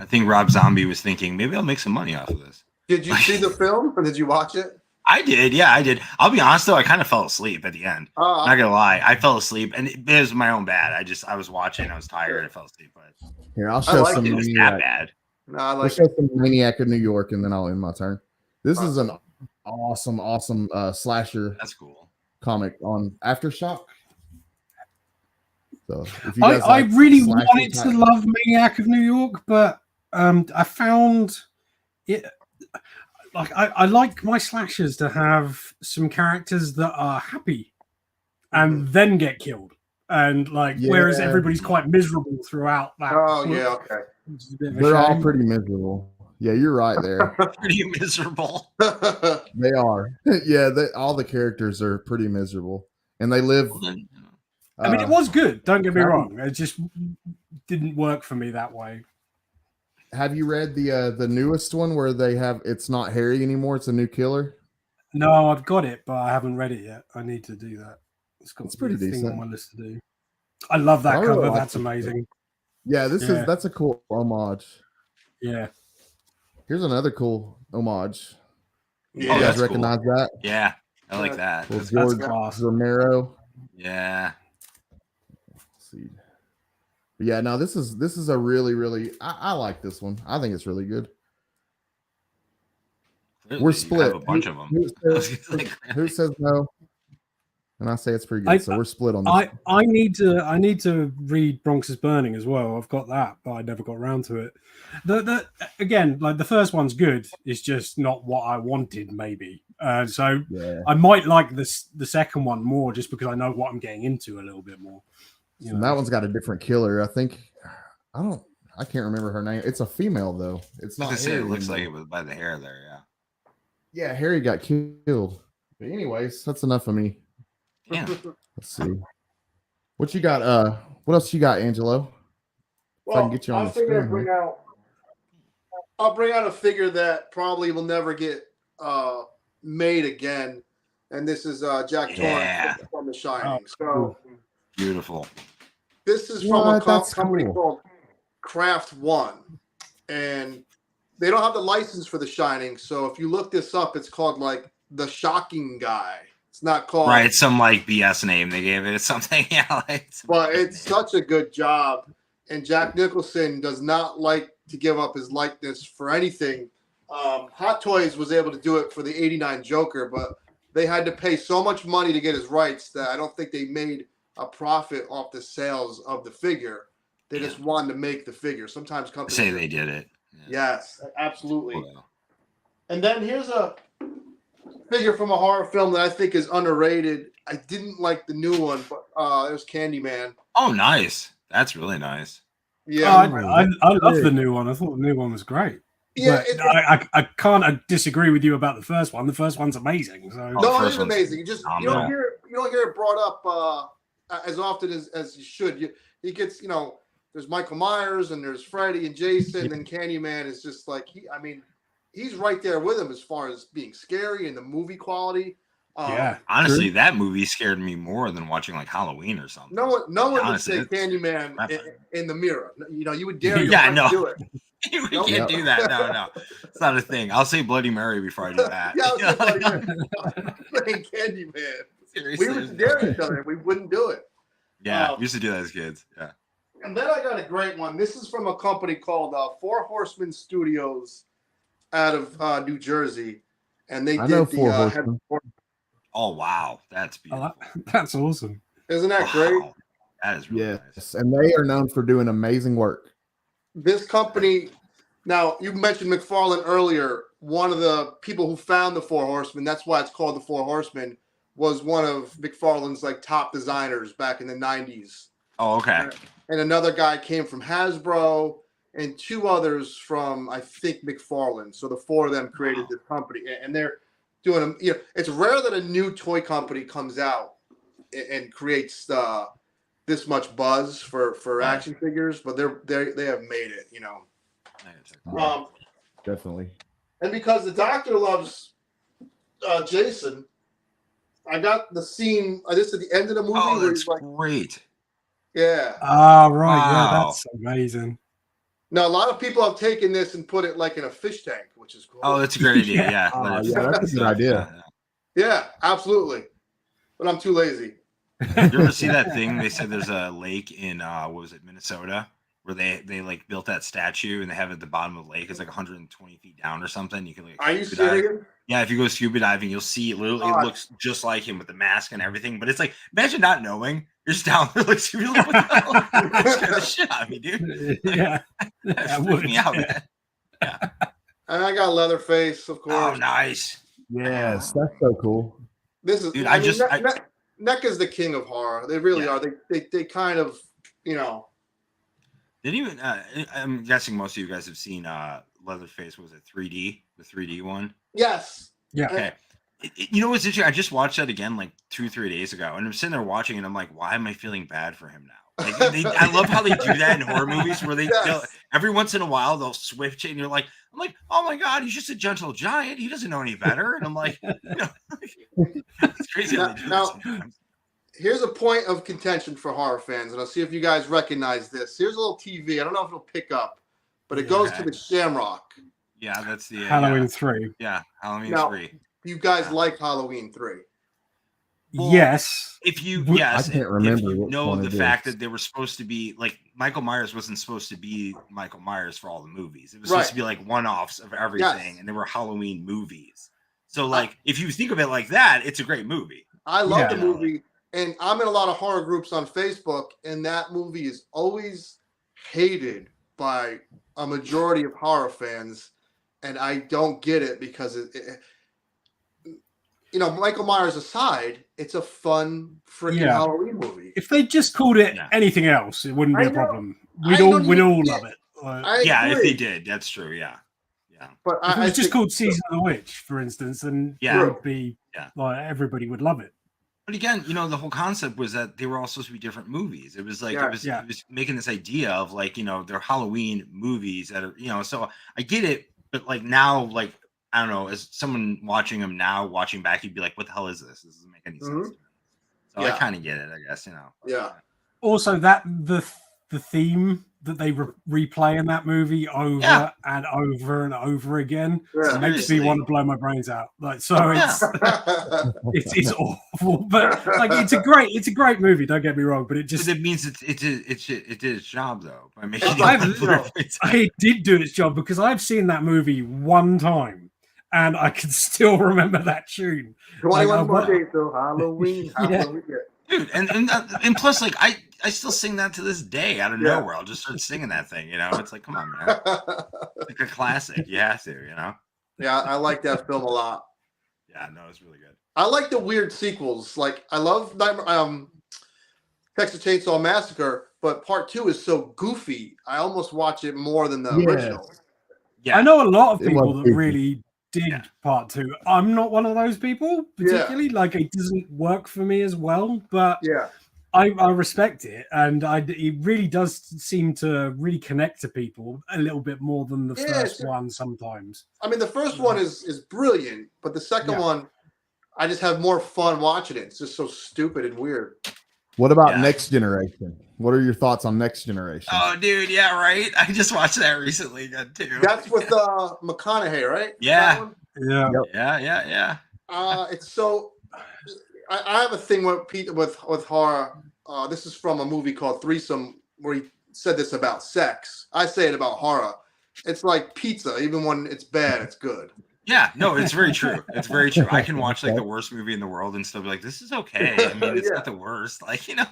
I think Rob Zombie was thinking, maybe I'll make some money off of this. Did you see the film or did you watch it? I did. Yeah, I did. I'll be honest though, I kind of fell asleep at the end. Not gonna lie, I fell asleep, and it was my own bad. I was watching, I was tired, I fell asleep. But here, I'll show some. It was that bad. No, I like. I'll show some Maniac of New York, and then I'll end my turn. This is an awesome slasher. That's cool. Comic on Aftershock. So if you I really wanted to love Maniac of New York, but I found it like I like my slashers to have some characters that are happy and then get killed, and whereas everybody's quite miserable throughout that. Oh yeah, okay. They're all pretty miserable. Yeah, you're right there. Pretty miserable. They are. Yeah, all the characters are pretty miserable, and they live. I mean, it was good. Don't get me wrong. It just didn't work for me that way. Have you read the newest one where they have it's not Harry anymore? It's a new killer. No, I've got it, but I haven't read it yet. I need to do that. It's pretty decent on my list to do. I love that cover. That's amazing. Yeah, that's a cool homage. Yeah. Here's another cool homage. Yeah, you guys recognize that? Yeah, I like that. Well, George Romero. Yeah. Let's see. But yeah, no, this is a really I like this one. I think it's really good. Clearly, we're split. A bunch of them. Who says no? And I say it's pretty good. So we're split on this. I need to read Bronx is Burning as well. I've got that, but I never got around to it. The again, like the first one's good. It's just not what I wanted, maybe. So I might like the second one more just because I know what I'm getting into a little bit more. And that one's got a different killer. I think I can't remember her name. It's a female though. It's not. It looks like it was by the hair there. Yeah. Yeah, Harry got killed. But anyways, that's enough of me. Yeah. Let's see. What you got? What else you got, Angelo? Well, I can get you on the screen. I'll bring out a figure that probably will never get made again, and this is Jack Torrance from The Shining. So beautiful. This is from a company called Craft One, and they don't have the license for The Shining. So if you look this up, it's called like The Shocking Guy. It's not called right. Some like BS name they gave it. It's something. But it's such a good job. And Jack Nicholson does not like to give up his likeness for anything. Hot Toys was able to do it for the '89 Joker, but they had to pay so much money to get his rights that I don't think they made a profit off the sales of the figure. They just wanted to make the figure. Sometimes companies say they did it. Yeah. Yes, absolutely. Cool. And then here's a figure from a horror film that I think is underrated. I didn't like the new one, but there's Candyman. Oh, nice. That's really nice. Yeah, I love the new one. I thought the new one was great. Yeah, I can't disagree with you about the first one. The first one's amazing. So. No, it's amazing. You just you don't hear it brought up as often as you should. He gets there's Michael Myers and there's Freddy and Jason and Candyman is just like he's right there with him as far as being scary and the movie quality. Honestly, that movie scared me more than watching like Halloween or something. No one would say Candyman in the mirror. You would dare to do it. You can't do that. No, it's not a thing. I'll say Bloody Mary before I do that. I'll say Bloody Mary. Playing Candyman. Seriously, we would dare each other. We wouldn't do it. Yeah, we used to do that as kids. Yeah. And then I got a great one. This is from a company called Four Horsemen Studios out of New Jersey, and they did the. Oh wow, that's beautiful. That's awesome. Isn't that great? That is really nice. And they are known for doing amazing work. This company, now you mentioned McFarlane earlier. One of the people who found the Four Horsemen, that's why it's called the Four Horsemen, was one of McFarlane's like top designers back in the 90s. Oh, okay. And another guy came from Hasbro, and 2 others from, I think, McFarlane. So the 4 of them created this company, and they're doing them. You know, it's rare that a new toy company comes out and creates this much buzz for action figures, but they have made it. You know, definitely. And because the Doctor loves Jason, I got the scene. This at the end of the movie. Oh, where that's he's like, great. Yeah. Ah, right. Wow. Yeah, that's amazing. Now, a lot of people have taken this and put it like in a fish tank, which is cool. Oh, that's a great idea. Yeah. That's a good idea. Yeah, absolutely. But I'm too lazy. You ever see that thing? They said there's a lake in what was it, Minnesota, where they like built that statue and they have it at the bottom of the lake. It's like 120 feet down or something. You can like. Are you serious? Yeah, if you go scuba diving, you'll see it. Literally, it looks just like him with the mask and everything. But it's like, imagine not knowing. You're just down there, like, what the hell? That scared the shit out of me, dude. Yeah, that freaked me out, man. Yeah. And I got Leatherface, of course. Oh, nice. Yes, that's so cool. This is, dude. NECA is the king of horror. They really are. They kind of, you know. Didn't even. I'm guessing most of you guys have seen Leatherface. Was it 3D? The 3D one. Yes. Yeah. Okay. You know what's interesting? I just watched that again like 2-3 days ago, and I'm sitting there watching, and I'm like, why am I feeling bad for him now? Like, I love how they do that in horror movies, where every once in a while they'll switch it, and I'm like, oh my god, he's just a gentle giant. He doesn't know any better, and I'm like, it's crazy. Now, here's a point of contention for horror fans, and I'll see if you guys recognize this. Here's a little TV. I don't know if it'll pick up, but it goes to the Shamrock. Yeah, that's the Halloween 3. Yeah, Halloween 3. You guys like Halloween 3? Well, yes. If you I can't remember. If you know the fact that they were supposed to be like Michael Myers wasn't supposed to be Michael Myers for all the movies. It was supposed to be like one-offs of everything, and they were Halloween movies. So like, if you think of it like that, it's a great movie. I love the movie, and I'm in a lot of horror groups on Facebook, and that movie is always hated by a majority of horror fans, and I don't get it because you know, Michael Myers aside, it's a fun freaking Halloween movie. If they just called it anything else, it wouldn't be a problem. We'd all love it. If they did, that's true. Yeah. But if it was just called Season of the Witch, for instance, then it would be like everybody would love it. But again, you know, the whole concept was that they were all supposed to be different movies. It was like it was making this idea of like, you know, they're Halloween movies that are, you know, so I get it, but like now, like I don't know, as someone watching them now, watching back, you'd be like, what the hell is this? This doesn't make any sense. So I kind of get it, I guess, you know. Yeah. Also, that the theme that they replay in that movie over and over and over again makes me want to blow my brains out. Like, so it's awful, but like it's a great movie. Don't get me wrong, but it means it did its job though by making it did do its job because I've seen that movie one time and I can still remember that tune. 21 Mondays till Halloween. Dude, and plus, like I still sing that to this day out of nowhere. I'll just start singing that thing, you know. It's like, come on, man, it's like a classic. You have to, you know. Yeah, I like that film a lot. Yeah, no, it's really good. I like the weird sequels. Like I love Texas Chainsaw Massacre, but Part 2 is so goofy. I almost watch it more than the original. Yeah, I know a lot of people that really dig Part 2. I'm not one of those people particularly. Like it doesn't work for me as well, but I respect it, and it really does seem to really connect to people a little bit more than the first one sometimes. I mean, the first one is brilliant, but the second one, I just have more fun watching it. It's just so stupid and weird. What about Next Generation? What are your thoughts on Next Generation? Oh, dude, yeah, right. I just watched that recently too. That's with McConaughey, right? Yeah. It's so. I have a thing with horror. This is from a movie called Threesome, where he said this about sex. I say it about horror. It's like pizza. Even when it's bad, it's good. Yeah, no, it's very true. It's very true. I can watch like the worst movie in the world and still be like, this is okay. I mean, it's not the worst. Like, you know.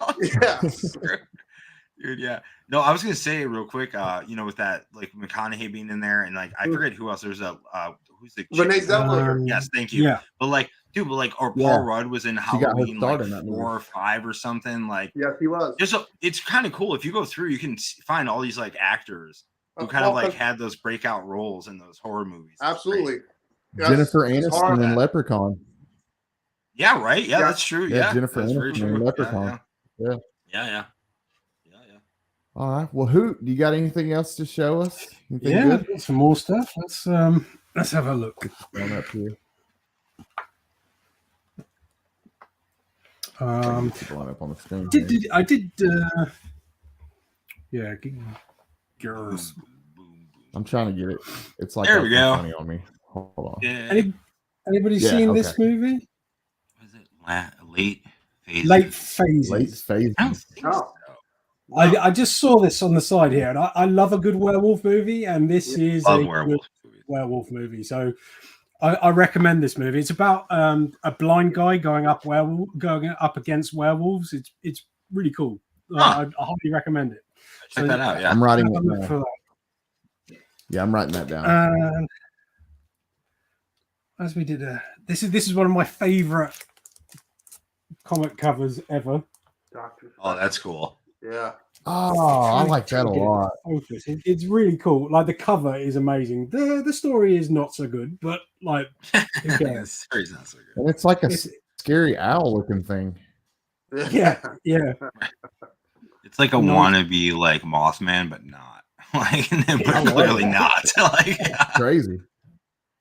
Dude, yeah. No, I was gonna say real quick, you know, with that like McConaughey being in there, and like I forget who else. There's who's the Renee Zellweger. Yes, thank you. Yeah. But like Dude, but like, or Paul Rudd was in Halloween like 4 or 5 or something. Like, yes, he was. It's kind of cool if you go through, you can find all these like actors who kind of like had those breakout roles in those horror movies. Absolutely. Jennifer Aniston in Leprechaun. Yeah, right. Yeah, that's true. Yeah, Jennifer Aniston in Leprechaun. Yeah. All right. Well, Hoot, do you got anything else to show us? Anything good? Some more stuff. Let's have a look. Up here. Up on the screen. Girls. I'm trying to get it. It's like there we go. Funny on me. Hold on. Yeah. Anybody seen this movie? Was it late phases? Late phases. Late phases. I don't think so. I just saw this on the side here, and I love a good werewolf movie, and this is a werewolf movie. So I recommend this movie. It's about a blind guy going up against werewolves. It's really cool. I highly recommend it. Check that out. Yeah, I'm writing it down. Yeah, I'm writing that down. As we did, this is one of my favorite comic covers ever. Oh, that's cool. Yeah. Oh, I like that a lot. It's really cool. Like the cover is amazing. The story is not so good, but like the story's not so good. And it's like a scary owl looking thing. Yeah. It's like a wannabe like Mothman, but not. Like clearly not. Like crazy.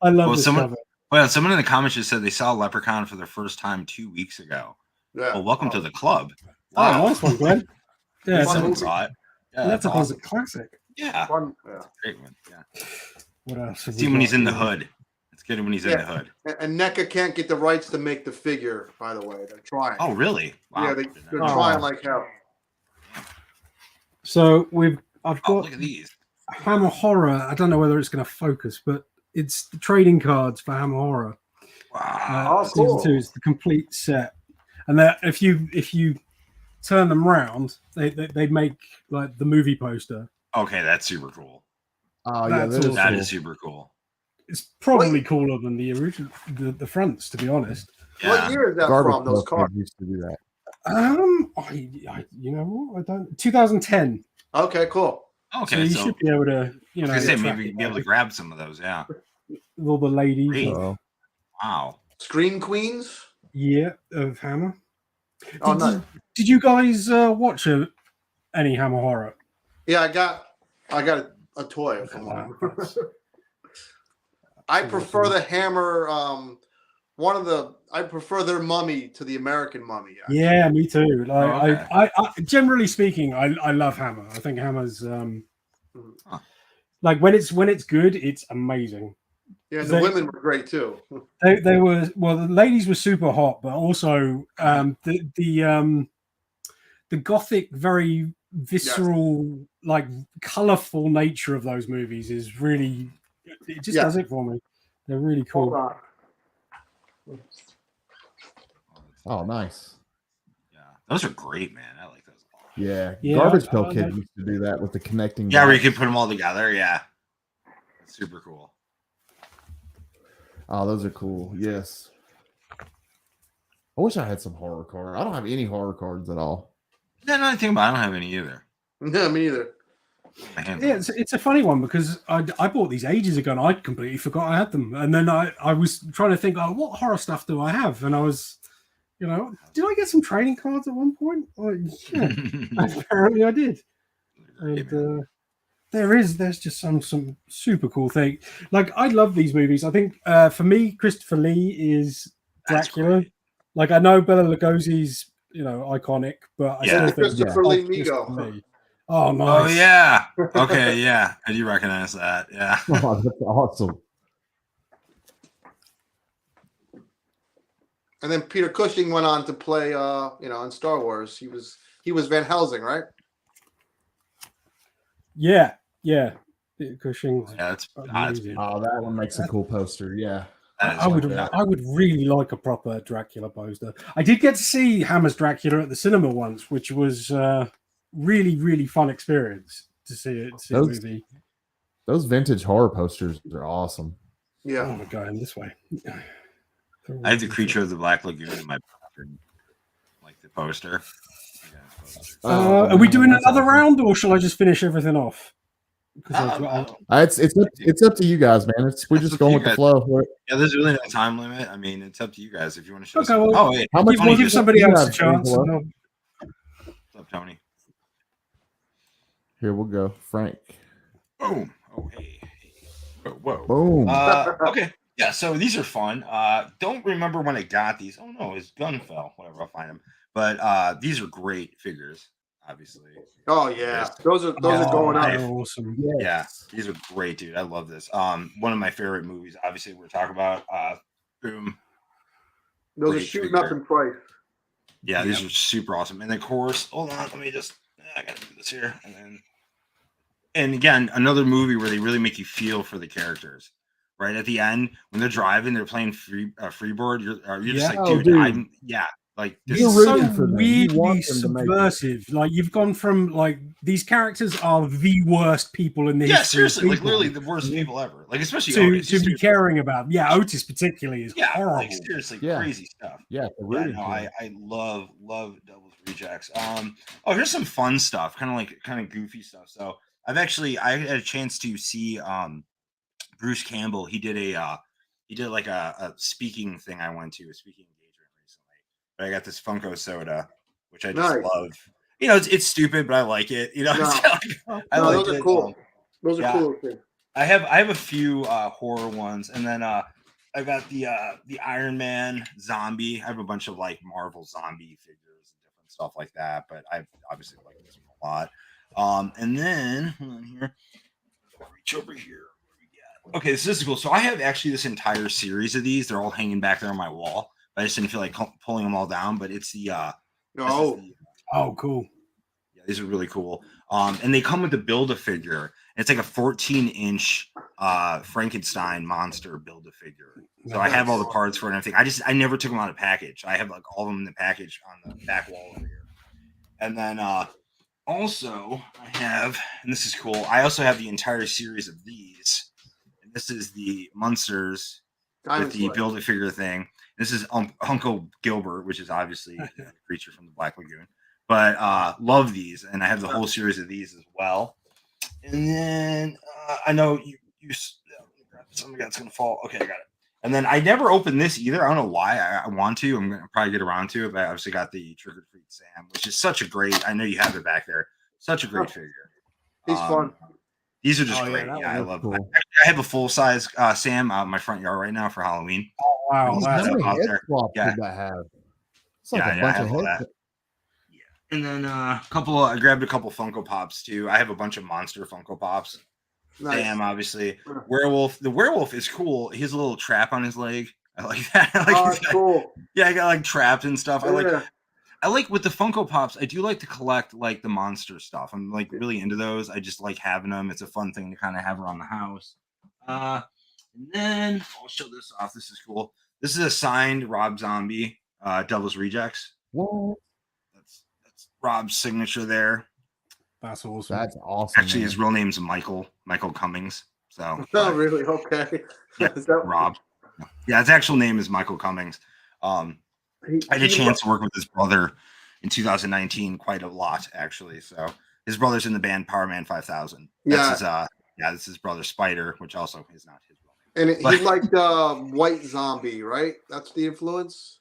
I love this cover. Well, someone in the comments just said they saw Leprechaun for the first time 2 weeks ago. Yeah. Well, welcome to the club. Wow. Oh, nice one, Glenn. Yeah, someone saw it. Yeah, that's awesome. A classic. Yeah. Fun. That's a great one. Yeah. What else? See when he's in the hood. It's good when he's in the hood. And NECA can't get the rights to make the figure, by the way. They're trying. Oh, really? Wow. Yeah, they're trying like hell. So I've got look at these. Hammer Horror. I don't know whether it's going to focus, but it's the trading cards for Hammer Horror. Wow. Cool. Season 2 is the complete set. And that if you turn them round, they make like the movie poster. Okay, that's super cool. Oh yeah, that is super cool. It's probably cooler than the original, the fronts, to be honest. Yeah. What year is that from? Those cards used to do that. You know what? I don't. 2010. Okay, cool. Okay, so you should be able to, maybe be able to grab some of those. Yeah. With all the ladies. Wow. Scream Queens. Yeah, of Hammer. Did Nice. you guys watch any Hammer Horror? Yeah, I got a toy from one. I prefer the Hammer. I prefer their Mummy to the American Mummy. Actually. Yeah, me too. Like, I generally speaking, I love Hammer. I think Hammer's like when it's good, it's amazing. Yeah, the women were great too. They were the ladies were super hot, but also the gothic, very visceral, like colorful nature of those movies is really it just does it for me. They're really cool. Oh, nice. Yeah, those are great, man. I like those. Yeah, Garbage Pail Kid used to do that with the connecting. Yeah, where you can put them all together. Yeah, that's super cool. Oh, those are cool. Yes. I wish I had some horror cards. I don't have any horror cards at all. Yeah, no, I think about it. I don't have any either. No, me either. Yeah, it's a funny one because I bought these ages ago and I completely forgot I had them. And then I was trying to think, what horror stuff do I have? And I was, did I get some trading cards at one point? Yeah, apparently I did. And there's just some super cool thing. Like I love these movies. I think for me, Christopher Lee is Dracula. Like I know Bela Lugosi's iconic, but I still think Christopher Lee Migo. Oh, nice. Oh, yeah. Okay, yeah. I do recognize that. Yeah. Oh, that's awesome. And then Peter Cushing went on to play, in Star Wars. He was Van Helsing, right? Yeah. Peter Cushing. Yeah, that's oh, that one makes a cool poster. Yeah. I would really like a proper Dracula poster. I did get to see Hammer's Dracula at the cinema once, which was really, really fun experience to see it. A movie. Those vintage horror posters are awesome. Yeah. Oh, we're going this way. I have the Creature of the Black Lagoon in my bathroom, like the poster. Are we doing another round, or shall I just finish everything off? It's up to you guys, man. We're just going with the flow. Yeah, there's really no time limit. I mean, it's up to you guys if you want to show. Okay, well, wait, we'll give somebody else a chance. What's up, Tony? Here we'll go, Frank. Boom. Oh, hey. Whoa. Boom. Okay. Yeah, so these are fun. Don't remember when I got these. Oh no, his gun fell. Whatever, I'll find them. But these are great figures, obviously. Oh yeah, those are going up. Awesome. Yes. Yeah, these are great, dude. I love this. One of my favorite movies, obviously, we're talking about. Boom. Those are shooting up in price. Yeah, these are super awesome. And of course, hold on, let me just. I gotta do this here, and again, another movie where they really make you feel for the characters. Right at the end, when they're driving, they're playing freeboard. You're just like, dude. Like this is so weirdly subversive. Like you've gone from like these characters are the worst people in the history. Yeah, seriously, like literally the worst people ever. Like especially to be caring about. Yeah, Otis particularly is horrible. Like seriously, crazy stuff. Yeah, really I love Devil's Rejects. Here's some fun stuff, kind of goofy stuff. So I had a chance to see Bruce Campbell. He did like a speaking thing. I went to a speaking engagement recently. But I got this Funko soda, which I just love. You know, it's stupid, but I like it. You know, those are cool. Those are cool. I have a few horror ones, and then I got the Iron Man zombie. I have a bunch of like Marvel zombie figures and different stuff like that. But I obviously like this one a lot. And then hold on here, reach over here. Okay, this is cool. So I have actually this entire series of these. They're all hanging back there on my wall. I just didn't feel like pulling them all down, but it's the cool. Yeah, these are really cool. And they come with the Build-A-Figure. It's like a 14-inch Frankenstein monster Build-A-Figure. So I have all the parts for it and everything. I never took them out of package. I have like all of them in the package on the back wall over here. And then also I have, and this is cool, I also have the entire series of these. And this is the Munsters with the Build-A-Figure thing. This is Uncle Gilbert, which is obviously a creature from the Black Lagoon. But love these, and I have the whole series of these as well. And then I know you something that's gonna fall. Okay, I got it. And then I never opened this either. I don't know why. I want to. I'm gonna probably get around to it. But I obviously got the Trick or Treat Sam, which is such a great. I know you have it back there. Such a great figure. He's fun. These are just great. Yeah, I love. Cool. I have a full size Sam out in my front yard right now for Halloween. Oh wow! How many head swaps did that have? It's like a bunch of heads. And then I grabbed a couple Funko Pops too. I have a bunch of monster Funko Pops. Nice. Sam, obviously. Werewolf. The werewolf is cool. He has a little trap on his leg. I like that. That's cool. Yeah, I got like trapped and stuff. Yeah. I like with the Funko Pops, I do like to collect like the monster stuff. I'm like really into those. I just like having them. It's a fun thing to kind of have around the house. And then I'll show this off. This is cool. This is a signed Rob Zombie, Devil's Rejects. What? That's Rob's signature there. That's awesome. That's awesome. Actually, his real name's Michael Cummings. So. Oh, really? Okay. Yeah, Rob. Yeah, his actual name is Michael Cummings. I had a chance to work with his brother in 2019 quite a lot, actually. So his brother's in the band Power Man 5000. That's this is his brother Spider, which also is not his brother. And he liked White Zombie, right? That's the influence.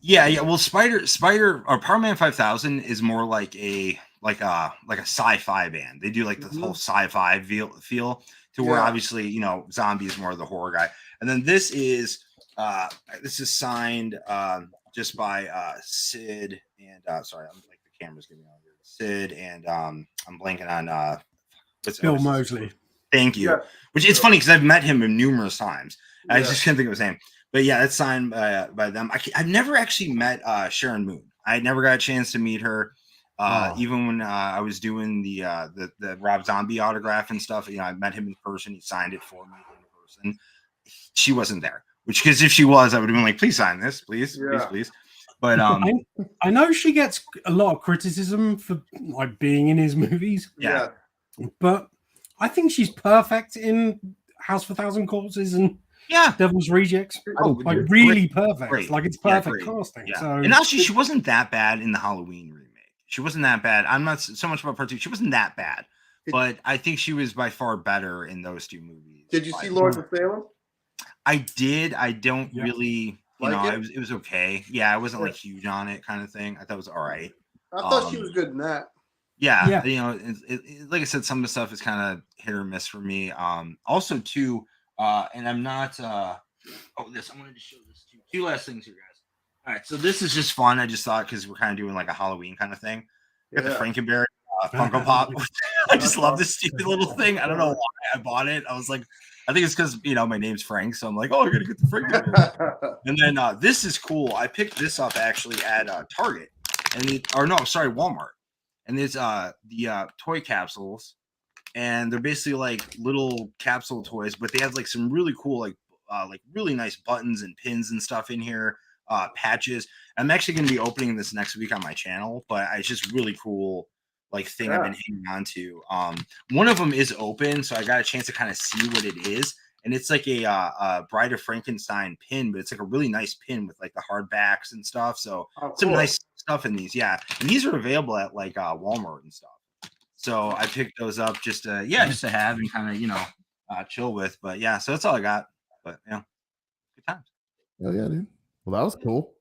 Yeah. Well, Spider or Power Man 5000 is more like a sci-fi band. They do like this whole sci-fi feel to where obviously Zombie is more of the horror guy. And then this is signed just by Sid and sorry, I'm like the camera's getting on here. Sid and I'm blanking on Bill Moseley. Thank you. Yeah. Which it's funny because I've met him numerous times. Yeah. I just can't think of his name. But yeah, it's signed by them. I've never actually met Sharon Moon. I never got a chance to meet her. Even when I was doing the Rob Zombie autograph and stuff, I met him in person. He signed it for me in person. She wasn't there. Which, because if she was, I would have been like, please sign this, please. But I know she gets a lot of criticism for like being in his movies. Yeah. But I think she's perfect in House of 1,000 Corpses, and Yeah, Devil's Rejects. Like really perfect. Great. Like it's perfect casting. Yeah. So And actually, she wasn't that bad in the Halloween remake. She wasn't that bad. I'm not so much about part 2. She wasn't that bad, but I think she was by far better in those 2 movies. Did you see Lords of Salem? I did. I don't really, it was okay. Yeah, I wasn't like huge on it, kind of thing. I thought it was all right. I thought she was good in that. Yeah. You know, like I said, some of the stuff is kind of hit or miss for me. Also, too, and I'm not. I wanted to show this too. 2 last things here, guys. All right, so this is just fun. I just thought because we're kind of doing like a Halloween kind of thing. Got the Frankenberry Funko Pop. I just love this stupid little thing. I don't know why I bought it. I was like, I think it's because my name's Frank, so I'm like, oh, I gotta get the Frankenberry. And then this is cool. I picked this up actually at Target, Walmart. And there's the toy capsules, and they're basically like little capsule toys, but they have like some really cool like really nice buttons and pins and stuff in here. Patches. I'm actually going to be opening this next week on my channel, but it's just really cool thing I've been hanging on to. One of them is open, so I got a chance to kind of see what it is, and it's like a Bride of Frankenstein pin, but it's like a really nice pin with like the hard backs and stuff. So some nice stuff in these, and these are available at like Walmart and stuff. So I picked those up just to have and kind of chill with. But yeah, so that's all I got. But good times. Oh yeah, dude. Well, that was cool.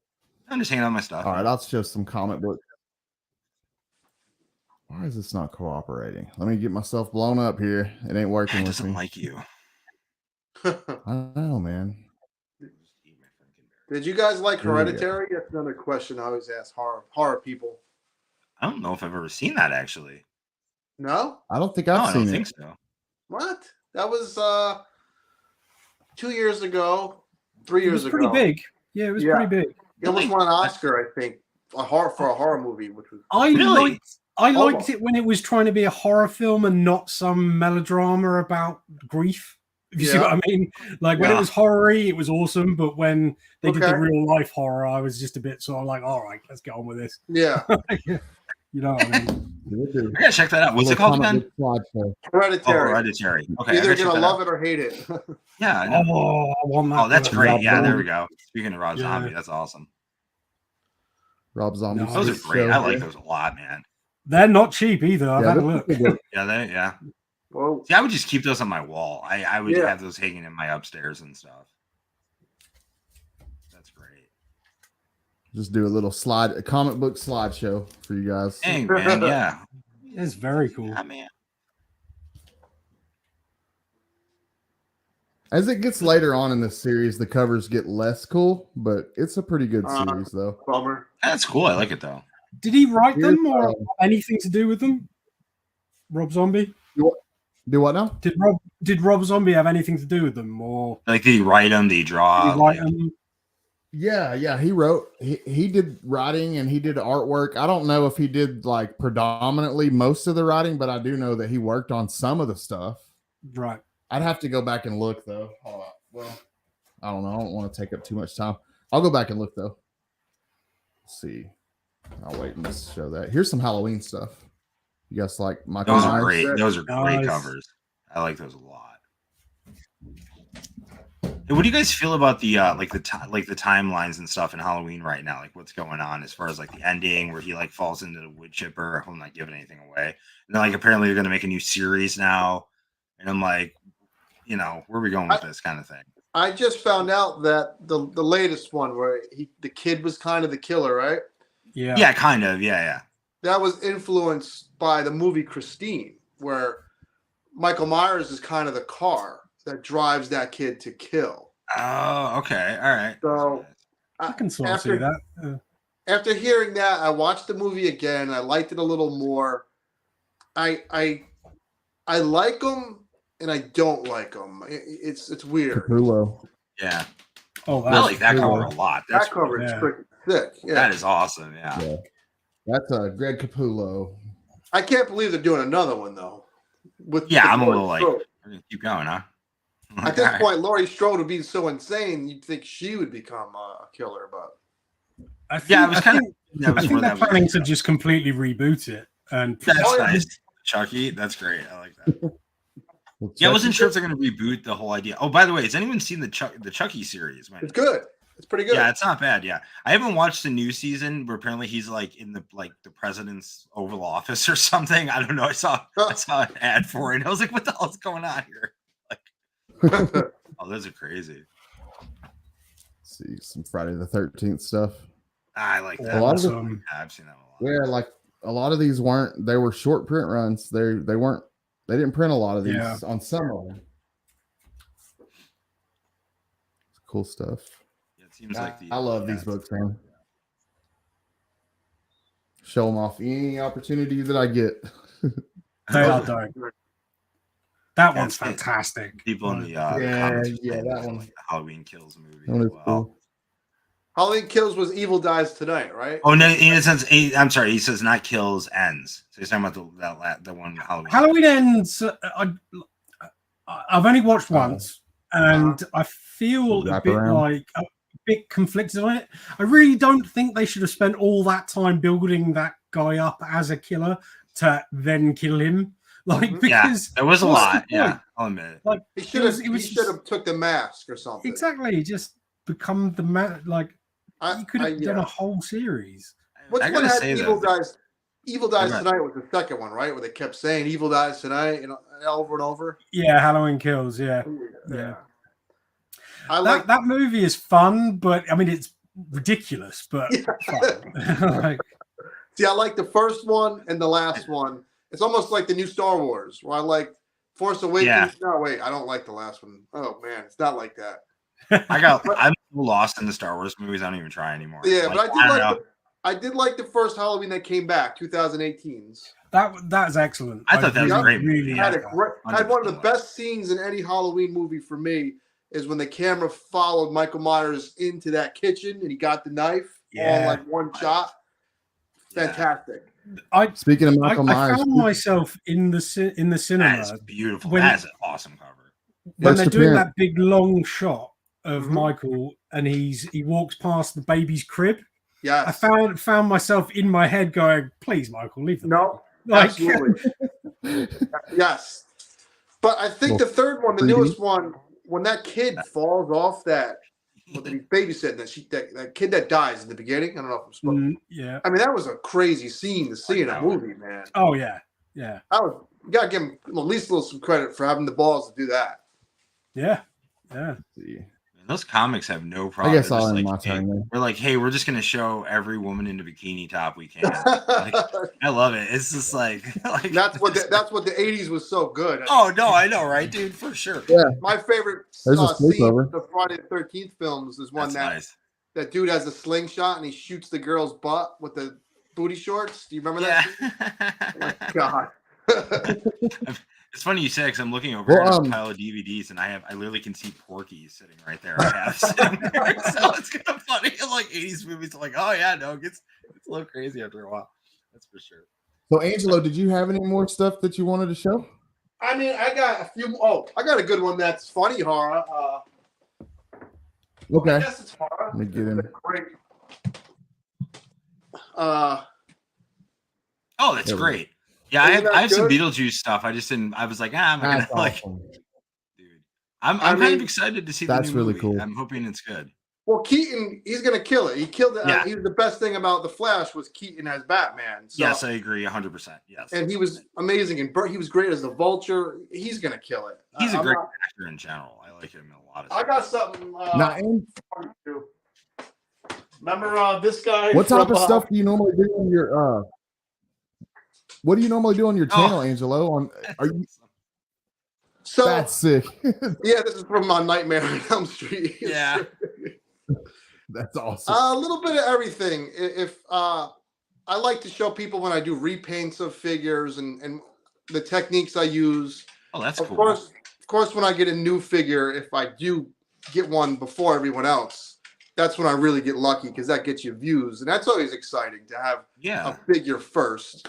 I'm just hanging out my stuff. All right, I'll show some comic book. Why is this not cooperating? Let me get myself blown up here. It ain't working with me. Doesn't like you. I know, man. Did you guys like Hereditary? That's another question I always ask horror people. I don't know if I've ever seen that actually. No? I don't think I've seen it. I don't think so. What? That was 2 years ago, 3 years ago. Pretty big. Yeah, it was pretty big. It almost won an Oscar, I think, for a horror movie, which was I liked it when it was trying to be a horror film and not some melodrama about grief. If you see what I mean? Like when it was horror-y, it was awesome, but when they did the real life horror, I was just a bit sort of like, all right, let's get on with this. Yeah. You know what I mean? I gotta check that out. What's it called again? Hereditary. Hereditary. Okay. Either you're gonna love it or hate it. Yeah. I want that. Oh, that's great. Yeah, there we go. Speaking of Rob Zombie, that's awesome. Rob Zombie. Those are great. I like those a lot, man. They're not cheap either. I've had a look. Yeah. Whoa. See, I would just keep those on my wall. I would have those hanging in my upstairs and stuff. That's great. Just do a comic book slideshow for you guys. Dang, man, yeah. It's very cool. Yeah, man. As it gets later on in this series, the covers get less cool, but it's a pretty good series, though. Bummer. That's cool. I like it, though. Did he write them or anything to do with them? Rob Zombie? Do what now? Did Rob Zombie have anything to do with them, or did he write them? Did he draw? Did he write them? Yeah. He wrote. He did writing and he did artwork. I don't know if he did like predominantly most of the writing, but I do know that he worked on some of the stuff. Right. I'd have to go back and look though. Hold on. Well, I don't know. I don't want to take up too much time. I'll go back and look though. Let's see. I'll wait and just show that. Here's some Halloween stuff. You guys like Michael Those Myers? are great. Those are great covers. I like those a lot. Hey, what do you guys feel about the the timelines and stuff in Halloween right now? Like what's going on as far as like the ending where he like falls into the wood chipper? I'm not giving anything away. And then like apparently they're gonna make a new series now. And I'm like, where are we going with this kind of thing? I just found out that the latest one where the kid was kind of the killer, right? Yeah. Yeah, kind of. Yeah. That was influenced by the movie Christine, where Michael Myers is kind of the car that drives that kid to kill. Oh, okay. All right. So I can sort of see that. After hearing that, I watched the movie again. I liked it a little more. I like them and I don't like them. It's weird. Capullo. Yeah. Oh, I like that cover a lot. That cover is pretty thick. Yeah. That is awesome. Yeah. That's Greg Capullo. I can't believe they're doing another one though. I'm a little like, we're gonna keep going, huh? At this point, Laurie Strode would be so insane, you'd think she would become a killer, but I think they're planning to just completely reboot it. And that's nice, Chucky. That's great. I like that. Yeah, I wasn't sure if they're going to reboot the whole idea. Oh, by the way, has anyone seen the Chucky series? It's good. It's pretty good. Yeah, it's not bad. Yeah, I haven't watched the new season where apparently he's like in the president's Oval Office or something. I don't know. I saw an ad for it. And I was like, what the hell is going on here? Like, oh, those are crazy. Let's see some Friday the 13th stuff. I like that. I've seen that a lot. Yeah, like a lot of these they were short print runs. They didn't print a lot of these on some of them. Cool stuff. Seems like I love these books, man. Show them off any opportunity that I get. They are dope. That one's fantastic. People in the that one. Like the Halloween Kills movie as well. Cool. Halloween Kills was Evil Dies Tonight, right? Oh no! In a sense, I'm sorry. He says not kills, ends. So he's talking about the one Halloween. Halloween Ends. I've only watched once, and I feel a bit conflicted on it. I really don't think they should have spent all that time building that guy up as a killer to then kill him. Like, because there was a lot. Yeah, I'll admit it. Like he should have took the mask or something. Exactly, just become the man. Like you could have done a whole series. Which one had Evil Dies? Evil Dies Tonight was the second one, right? Where they kept saying Evil Dies Tonight, over and over. Yeah, Halloween Kills. Yeah. I like that movie. Is fun, but I mean it's ridiculous, but fun. See, I like the first one and the last one. It's almost like the new Star Wars, where I like Force Awakens. Yeah. No, wait, I don't like the last one. Oh man, it's not like that. I'm lost in the Star Wars movies. I don't even try anymore. Yeah, but I did like the first Halloween that came back, 2018's. That's excellent. I thought that was a great movie. Had one of the best scenes in any Halloween movie for me is when the camera followed Michael Myers into that kitchen and he got the knife all like one shot. Fantastic. Speaking of Michael Myers, I found myself in the cinema. That's beautiful. That's an awesome cover. When they're doing that big long shot of Michael and he walks past the baby's crib. Yeah, I found myself in my head going, "Please, Michael, leave them." No, absolutely. Yes, but I think the third one, the newest one, when that kid falls off that. Well, that he babysitting that kid that dies in the beginning. I don't know if I'm supposed to. Yeah. I mean, that was a crazy scene to see in a movie, man. Oh yeah, yeah. You gotta give him at least some credit for having the balls to do that. Yeah, yeah. Those comics have no problem. I guess I'll end my time. We're like, hey, we're just gonna show every woman in a bikini top we can. Like, I love it. It's just like that's what the '80s was so good. Oh no, I know, right, dude, for sure. Yeah. My favorite scene of the Friday the 13th films is one that dude has a slingshot and he shoots the girl's butt with the booty shorts. Do you remember that? Oh my God. It's funny you say because I'm looking over at this pile of DVDs and I literally can see Porky sitting right there. So it's kind of funny. Like 80s movies, I'm like, oh yeah, no, it gets a little crazy after a while. That's for sure. So Angelo, did you have any more stuff that you wanted to show? I mean, I got a few. Oh, I got a good one that's funny horror. Okay. I guess it's horror. Let me get in. Great. Oh, that's great. Yeah, I have some Beetlejuice stuff. I just didn't. I was like, I'm not gonna awesome. Dude. I'm kind of excited to see the new movie. Cool. I'm hoping it's good. Well, Keaton, he's gonna kill it. He killed it. Yeah. The best thing about the Flash was Keaton as Batman. So, yes, I agree, 100%. Yes, and he was amazing, and he was great as the Vulture. He's gonna kill it. He's a great actor in general. I like him in a lot of. I got something. Remember this guy? What type of stuff do you normally do on your? What do you normally do on your channel, Angelo? Are you? So that's sick. Yeah, this is from my Nightmare on Elm Street. Yeah, that's awesome. A little bit of everything. If I like to show people when I do repaints of figures and the techniques I use. Oh, that's cool. Of course, when I get a new figure, if I do get one before everyone else, that's when I really get lucky because that gets you views, and that's always exciting to have a figure first.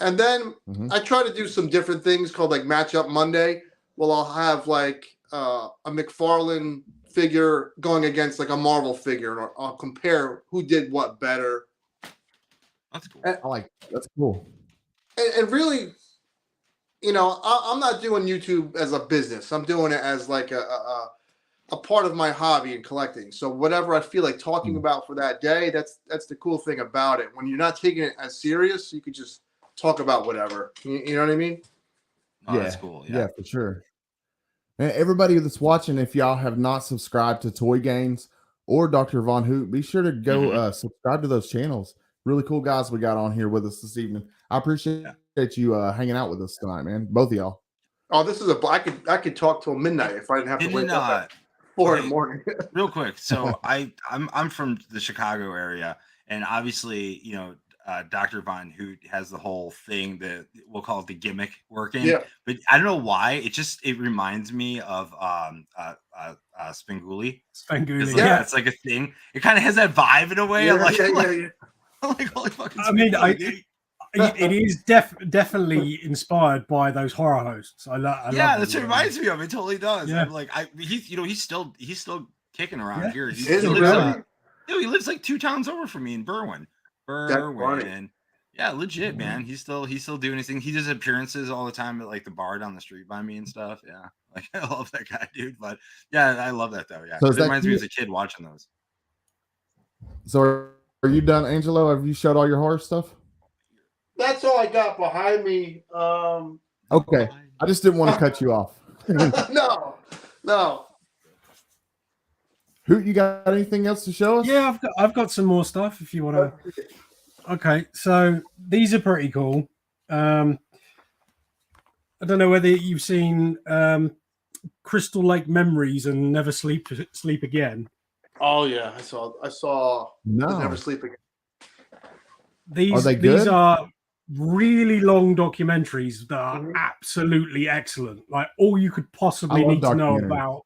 And then I try to do some different things called like Matchup Monday. Well, I'll have like a McFarlane figure going against like a Marvel figure, and I'll compare who did what better. That's cool. That's cool. And really, you know, I'm not doing YouTube as a business. I'm doing it as like a part of my hobby and collecting. So whatever I feel like talking about for that day, that's the cool thing about it. When you're not taking it as serious, you could just talk about whatever. You know what I mean? Oh, yeah, that's cool. Yeah, for sure. And everybody that's watching, if y'all have not subscribed to Toy Gains or Dr. Von Hoot, be sure to go subscribe to those channels. Really cool guys we got on here with us this evening. I appreciate you hanging out with us tonight, man. Both of y'all. Oh, this is I could talk till midnight if I didn't have to wake up at 4 in the morning. Real quick, so I'm from the Chicago area, and obviously, you know, Dr. Von Hoot has the whole thing that we'll call it the gimmick working. Yeah. But I don't know why. It reminds me of Spenguli. Spenguli. Yeah, it's like a thing. It kind of has that vibe in a way. Yeah, I'm like, yeah. I'm like, holy fucking I mean, Spenguli. It is definitely inspired by those horror hosts. I love that's what it reminds me of. It totally does. Yeah. I'm like, he's still kicking around here. He lives like 2 towns over from me in Berwyn. Yeah, legit, man. He's still doing his thing. He does appearances all the time at like the bar down the street by me and stuff. Yeah, like I love that guy, dude. But yeah, I love that though. Yeah, so it reminds me as a kid watching those. So are you done, Angelo? Have you showed all your horror stuff? That's all I got behind me. Okay, I just didn't want to cut you off. No. Who, you got anything else to show us? Yeah, I've got some more stuff if you want to. Okay, so these are pretty cool. I don't know whether you've seen Crystal Lake Memories and Never Sleep Again. Oh yeah, I saw No. Never Sleep Again. These are really long documentaries that are absolutely excellent. Like all you could possibly need to know about.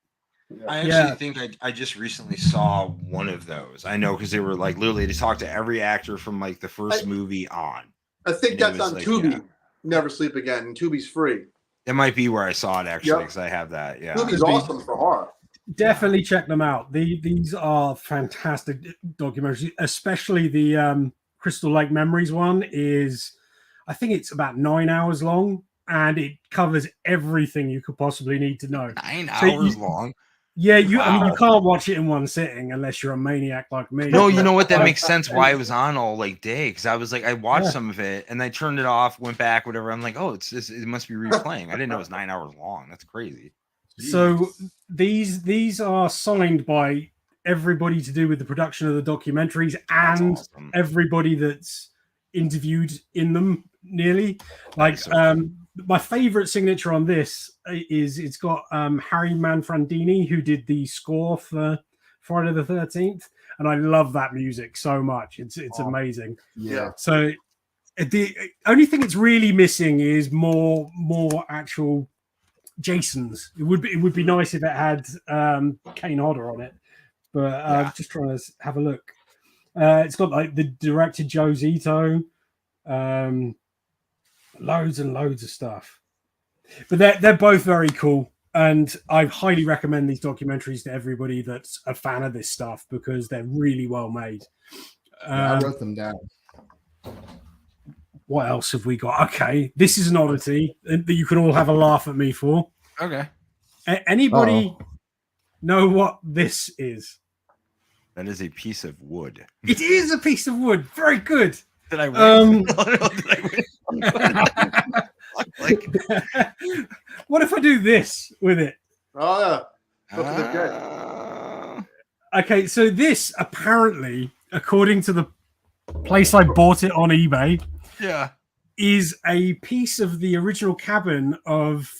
I actually think I just recently saw one of those. I know because they were like literally to talk to every actor from like the first movie on. I think that's on Tubi. Never Sleep Again, and Tubi's free. That might be where I saw it actually because I have that. Yeah, Tubi's awesome for horror. Definitely check them out. These are fantastic documentaries, especially the Crystal Lake Memories one is, I think it's about 9 hours long, and it covers everything you could possibly need to know. 9 hours long. Yeah, I mean, you can't watch it in one sitting unless you're a maniac like me. No, you know what? That makes sense why it was on all like day. Because I was like, I watched some of it and I turned it off, went back, whatever. I'm like, oh, it must be replaying. I didn't know it was 9 hours long. That's crazy. Jeez. So these are signed by everybody to do with the production of the documentaries and everybody that's interviewed in them. Nearly like my favorite signature on this is it's got Harry Manfredini, who did the score for Friday the 13th, and I love that music so much. It's amazing. Yeah. So the only thing it's really missing is more actual Jasons. It would be nice if it had Kane Hodder on it, but I'm just trying to have a look. It's got like the director Joe Zito. Loads and loads of stuff, but they're both very cool, and I highly recommend these documentaries to everybody that's a fan of this stuff because they're really well made. I wrote them down. What else have we got? Okay, this is an oddity that you can all have a laugh at me for. Okay. Anybody know what this is? That is a piece of wood. It is a piece of wood. Very good. Did I win? Did I win? What if I do this with it? Oh yeah. Look at the Okay, so this apparently, according to the place I bought it on eBay, is a piece of the original cabin of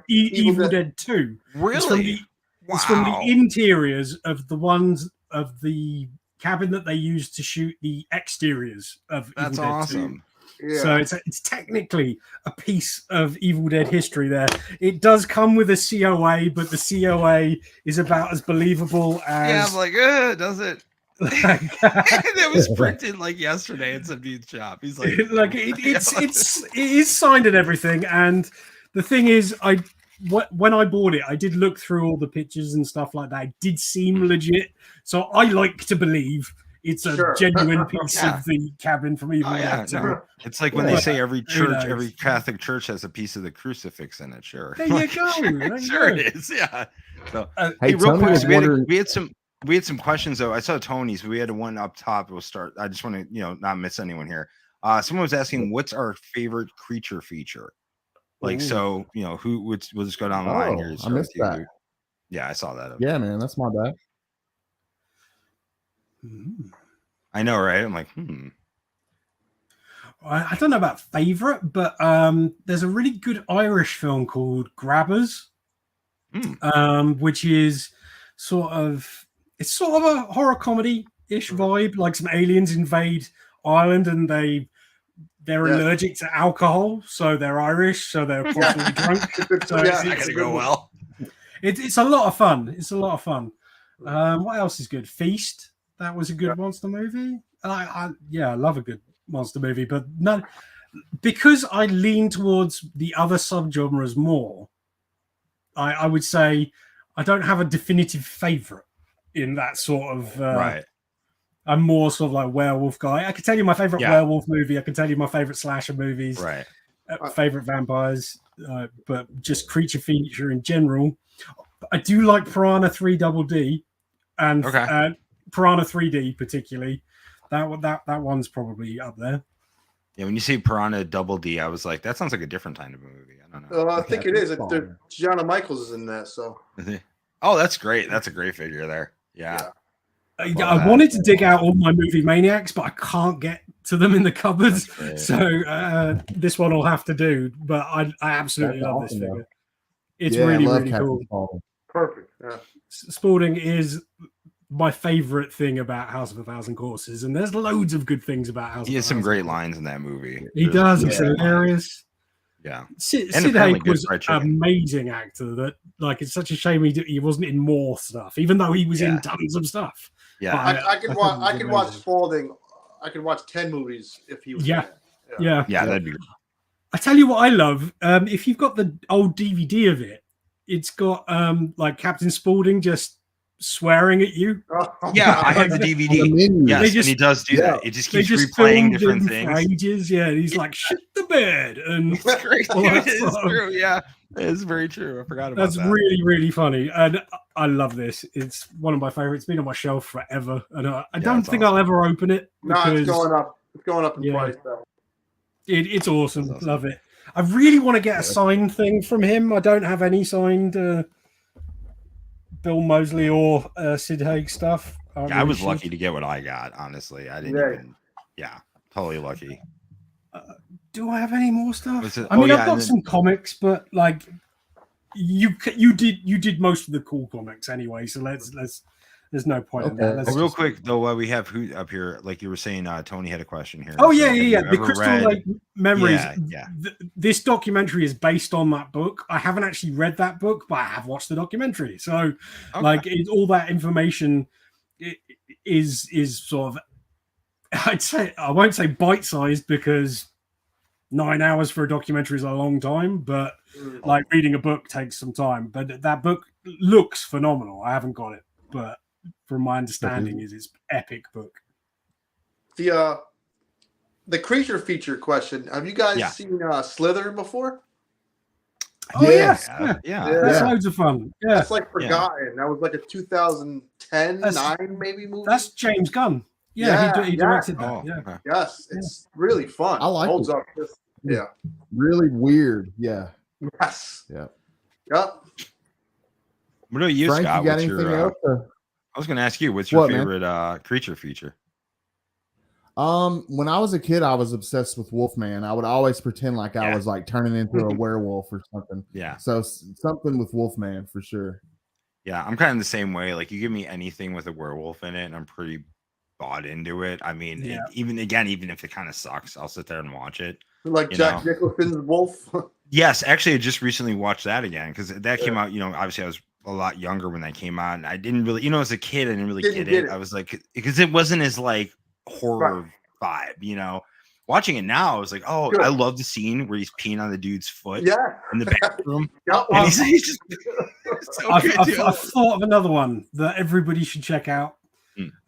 Evil Dead 2. Really? It's from the interiors of the ones of the cabin that they used to shoot the exteriors of Evil Dead awesome. 2. Yeah. So it's technically a piece of Evil Dead history there. It does come with a COA, but the COA is about as believable as... Yeah, I'm like, does it? It was printed like yesterday in some dude's shop. He's like... it is signed and everything, and the thing is, when I bought it, I did look through all the pictures and stuff like that. It did seem legit, so I like to believe it's a genuine piece of the cabin from Evil Dead. No. It's like when they say every church, every Catholic church has a piece of the crucifix in it. Sure. There you go. Sure it is. Yeah. So, hey, real quick, we had some questions though. I saw Tony's. We had one up top. We'll start. I just want to, not miss anyone here. Someone was asking, what's our favorite creature feature? Like, so, we'll just go down the line here. I missed that. Yeah, I saw that. Yeah, man, that's my bad. I know, right? I'm like, I don't know about favorite, but there's a really good Irish film called Grabbers, which is sort of a horror comedy-ish vibe. Like some aliens invade Ireland and they're allergic to alcohol, so they're Irish, so they're constantly drunk. So it's gonna go well. It's a lot of fun. It's a lot of fun. What else is good? Feast. That was a good monster movie. I love a good monster movie, but none because I lean towards the other subgenres more. I would say I don't have a definitive favorite in that sort of right. I'm more sort of like werewolf guy. I can tell you my favorite werewolf movie. I can tell you my favorite slasher movies. Right. Favorite vampires, but just creature feature in general. I do like Piranha 3 Double D and Piranha 3D particularly. That one's probably up there. Yeah, when you say Piranha Double D, I was like, that sounds like a different kind of movie. I don't know. I think it is. Gianna Michaels is in that, so. Oh, that's great. That's a great figure there. Yeah. I wanted to dig out all my movie maniacs, but I can't get to them in the cupboards. So this one will have to do. But I absolutely love this figure. It's really cool. Perfect. Yeah. Spalding is my favorite thing about House of a Thousand Corpses, and there's loads of good things about House. He has some great lines in that movie. He does. It's hilarious. Yeah. Sid Haig was an amazing actor. That it's such a shame he wasn't in more stuff, even though he was in tons of stuff. Yeah, I could watch Spalding. I could watch 10 movies if he was. Yeah, that'd be great. I tell you what, I love. If you've got the old DVD of it, it's got like Captain Spaulding just swearing at you. Yeah, I have the DVD. Yes, and he does do that. It just keeps replaying different things. For ages. Yeah, and he's like, "Shit the bed," and it's great. It is true. Yeah, it is very true. I forgot about that. That's really, really funny, and I love this. It's one of my favorites. It's been on my shelf forever, and I don't think I'll ever open it. No, it's going up. It's going up in price though. It's awesome. Love it. I really want to get a signed thing from him. I don't have any signed Bill Moseley or Sid Haig stuff. I was lucky to get what I got. Honestly, I didn't even. Yeah, totally lucky. Do I have any more stuff? I've got some comics, but like you did most of the cool comics anyway. So let's. There's no point in that. Real quick though, while we have Hoot up here, like you were saying, Tony had a question here. Oh yeah. The Crystal Lake Memories. Yeah. This documentary is based on that book. I haven't actually read that book, but I have watched the documentary. So, all that information is sort of, I won't say bite-sized because 9 hours for a documentary is a long time, but like reading a book takes some time. But that book looks phenomenal. I haven't got it, but from my understanding, is it's epic book. The creature feature question. Have you guys seen Slither before? Oh yes. Yeah. That's loads of fun. Yeah, it's like forgotten. That was like a 2010, 9 maybe movie. That's James Gunn. Yeah, he directed that. Okay. Yes, it's really fun. I like Holds it. Up. Yeah. Really weird. Yeah. Yes. Yeah. Yep. What about you, Frank, Scott? you got anything else? I was going to ask you, what's your favorite creature feature? When I was a kid, I was obsessed with Wolfman. I would always pretend like I was like turning into a werewolf or something. Yeah. So something with Wolfman for sure. Yeah, I'm kind of the same way. Like you give me anything with a werewolf in it, and I'm pretty bought into it. I mean, even if it kind of sucks, I'll sit there and watch it. Like Jack Nicholson's Wolf. Yes, actually, I just recently watched that again because that came out. Obviously, I was a lot younger when that came out, and I didn't really, as a kid, I didn't really get it. I was like, because it wasn't as like horror vibe, Watching it now, I was like, oh, I love the scene where he's peeing on the dude's foot in the bathroom. And he's just so I've thought of another one that everybody should check out.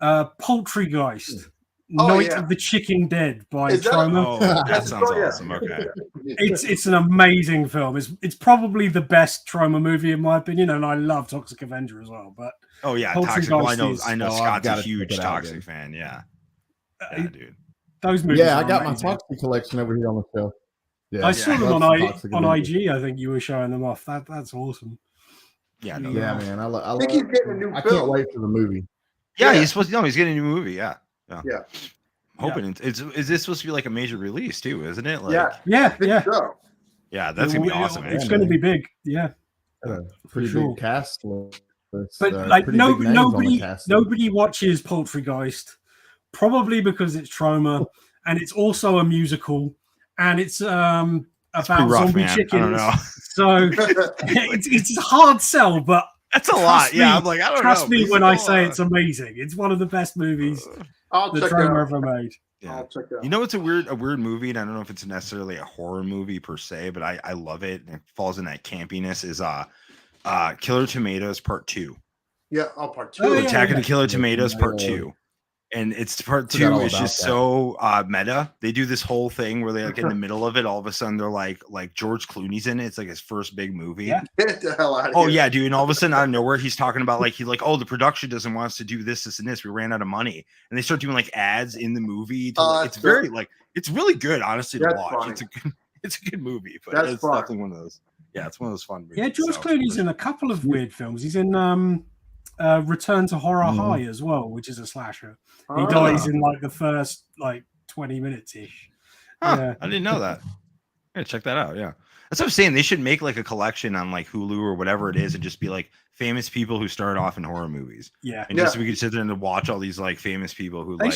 Poultrygeist. Night of the Chicken Dead by Troma. Oh, that sounds awesome. Okay. It's an amazing film. It's probably the best Troma movie in my opinion, and I love Toxic Avenger as well. But Toxic. Well, I know Scott's a huge Toxic fan. Yeah, dude. Those movies. Yeah, I got my Toxic collection over here on the shelf. Yeah, I saw them on IG. I think you were showing them off. That's awesome. Yeah, man. I think he's getting a new film. I can't wait for the movie. Yeah, he's supposed to. No, he's getting a new movie. Yeah. Hoping is this supposed to be like a major release too, isn't it? Like, yeah. So. Yeah, that's gonna be awesome. It's gonna be big. Yeah, pretty big cast. But like nobody watches Poultrygeist, probably because it's Troma, and it's also a musical, and it's about zombie chickens. I don't know. So it's a hard sell, but that's a lot. I'm like, I don't know. Trust me when I say it's amazing. It's one of the best movies that Troma ever made. Yeah. I'll check that out. You know, it's a weird movie, and I don't know if it's necessarily a horror movie per se, but I love it. And it falls in that campiness. Is Killer Tomatoes Part 2. Yeah, Part 2. Attack of the Killer Tomatoes Part 2. And it's Part 2 is just so meta. They do this whole thing where they like in the middle of it, all of a sudden they're like George Clooney's in it. It's like his first big movie. Yeah. Get the hell out of here. Yeah, dude. And all of a sudden out of nowhere, he's talking about the production doesn't want us to do this, and this. We ran out of money. And they start doing like ads in the movie. It's very it's really good, honestly, to watch. Funny. It's a good movie, but it's definitely one of those. Yeah, it's one of those fun movies. Yeah, George Clooney's in a couple of weird films. He's in Return to Horror High as well, which is a slasher. He dies in like the first 20 minutes ish. I didn't know that. Yeah, check that out. Yeah, that's what I'm saying. They should make like a collection on like Hulu or whatever it is, and just be like famous people who started off in horror movies. Yeah, and just we could sit there and watch all these like famous people who that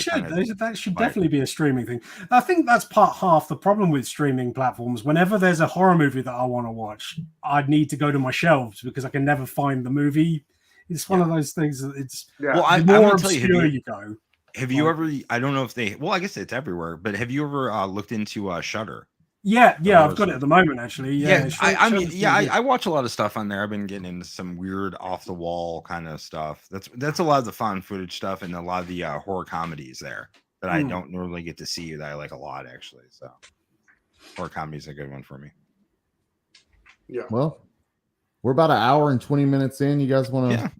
should definitely be a streaming thing. I think that's half the problem with streaming platforms. Whenever there's a horror movie that I want to watch, I'd need to go to my shelves because I can never find the movie. It's one of those things that it's well, I'm gonna tell you go. Have you ever? I don't know if they. Well, I guess it's everywhere. But have you ever looked into Shudder? Yeah, I've got it at the moment actually. Yeah, I watch a lot of stuff on there. I've been getting into some weird off the wall kind of stuff. That's a lot of the found footage stuff and a lot of the horror comedies there that I don't normally get to see that I like a lot actually. So horror comedy is a good one for me. Yeah. Well, we're about an hour and 20 minutes in. You guys want to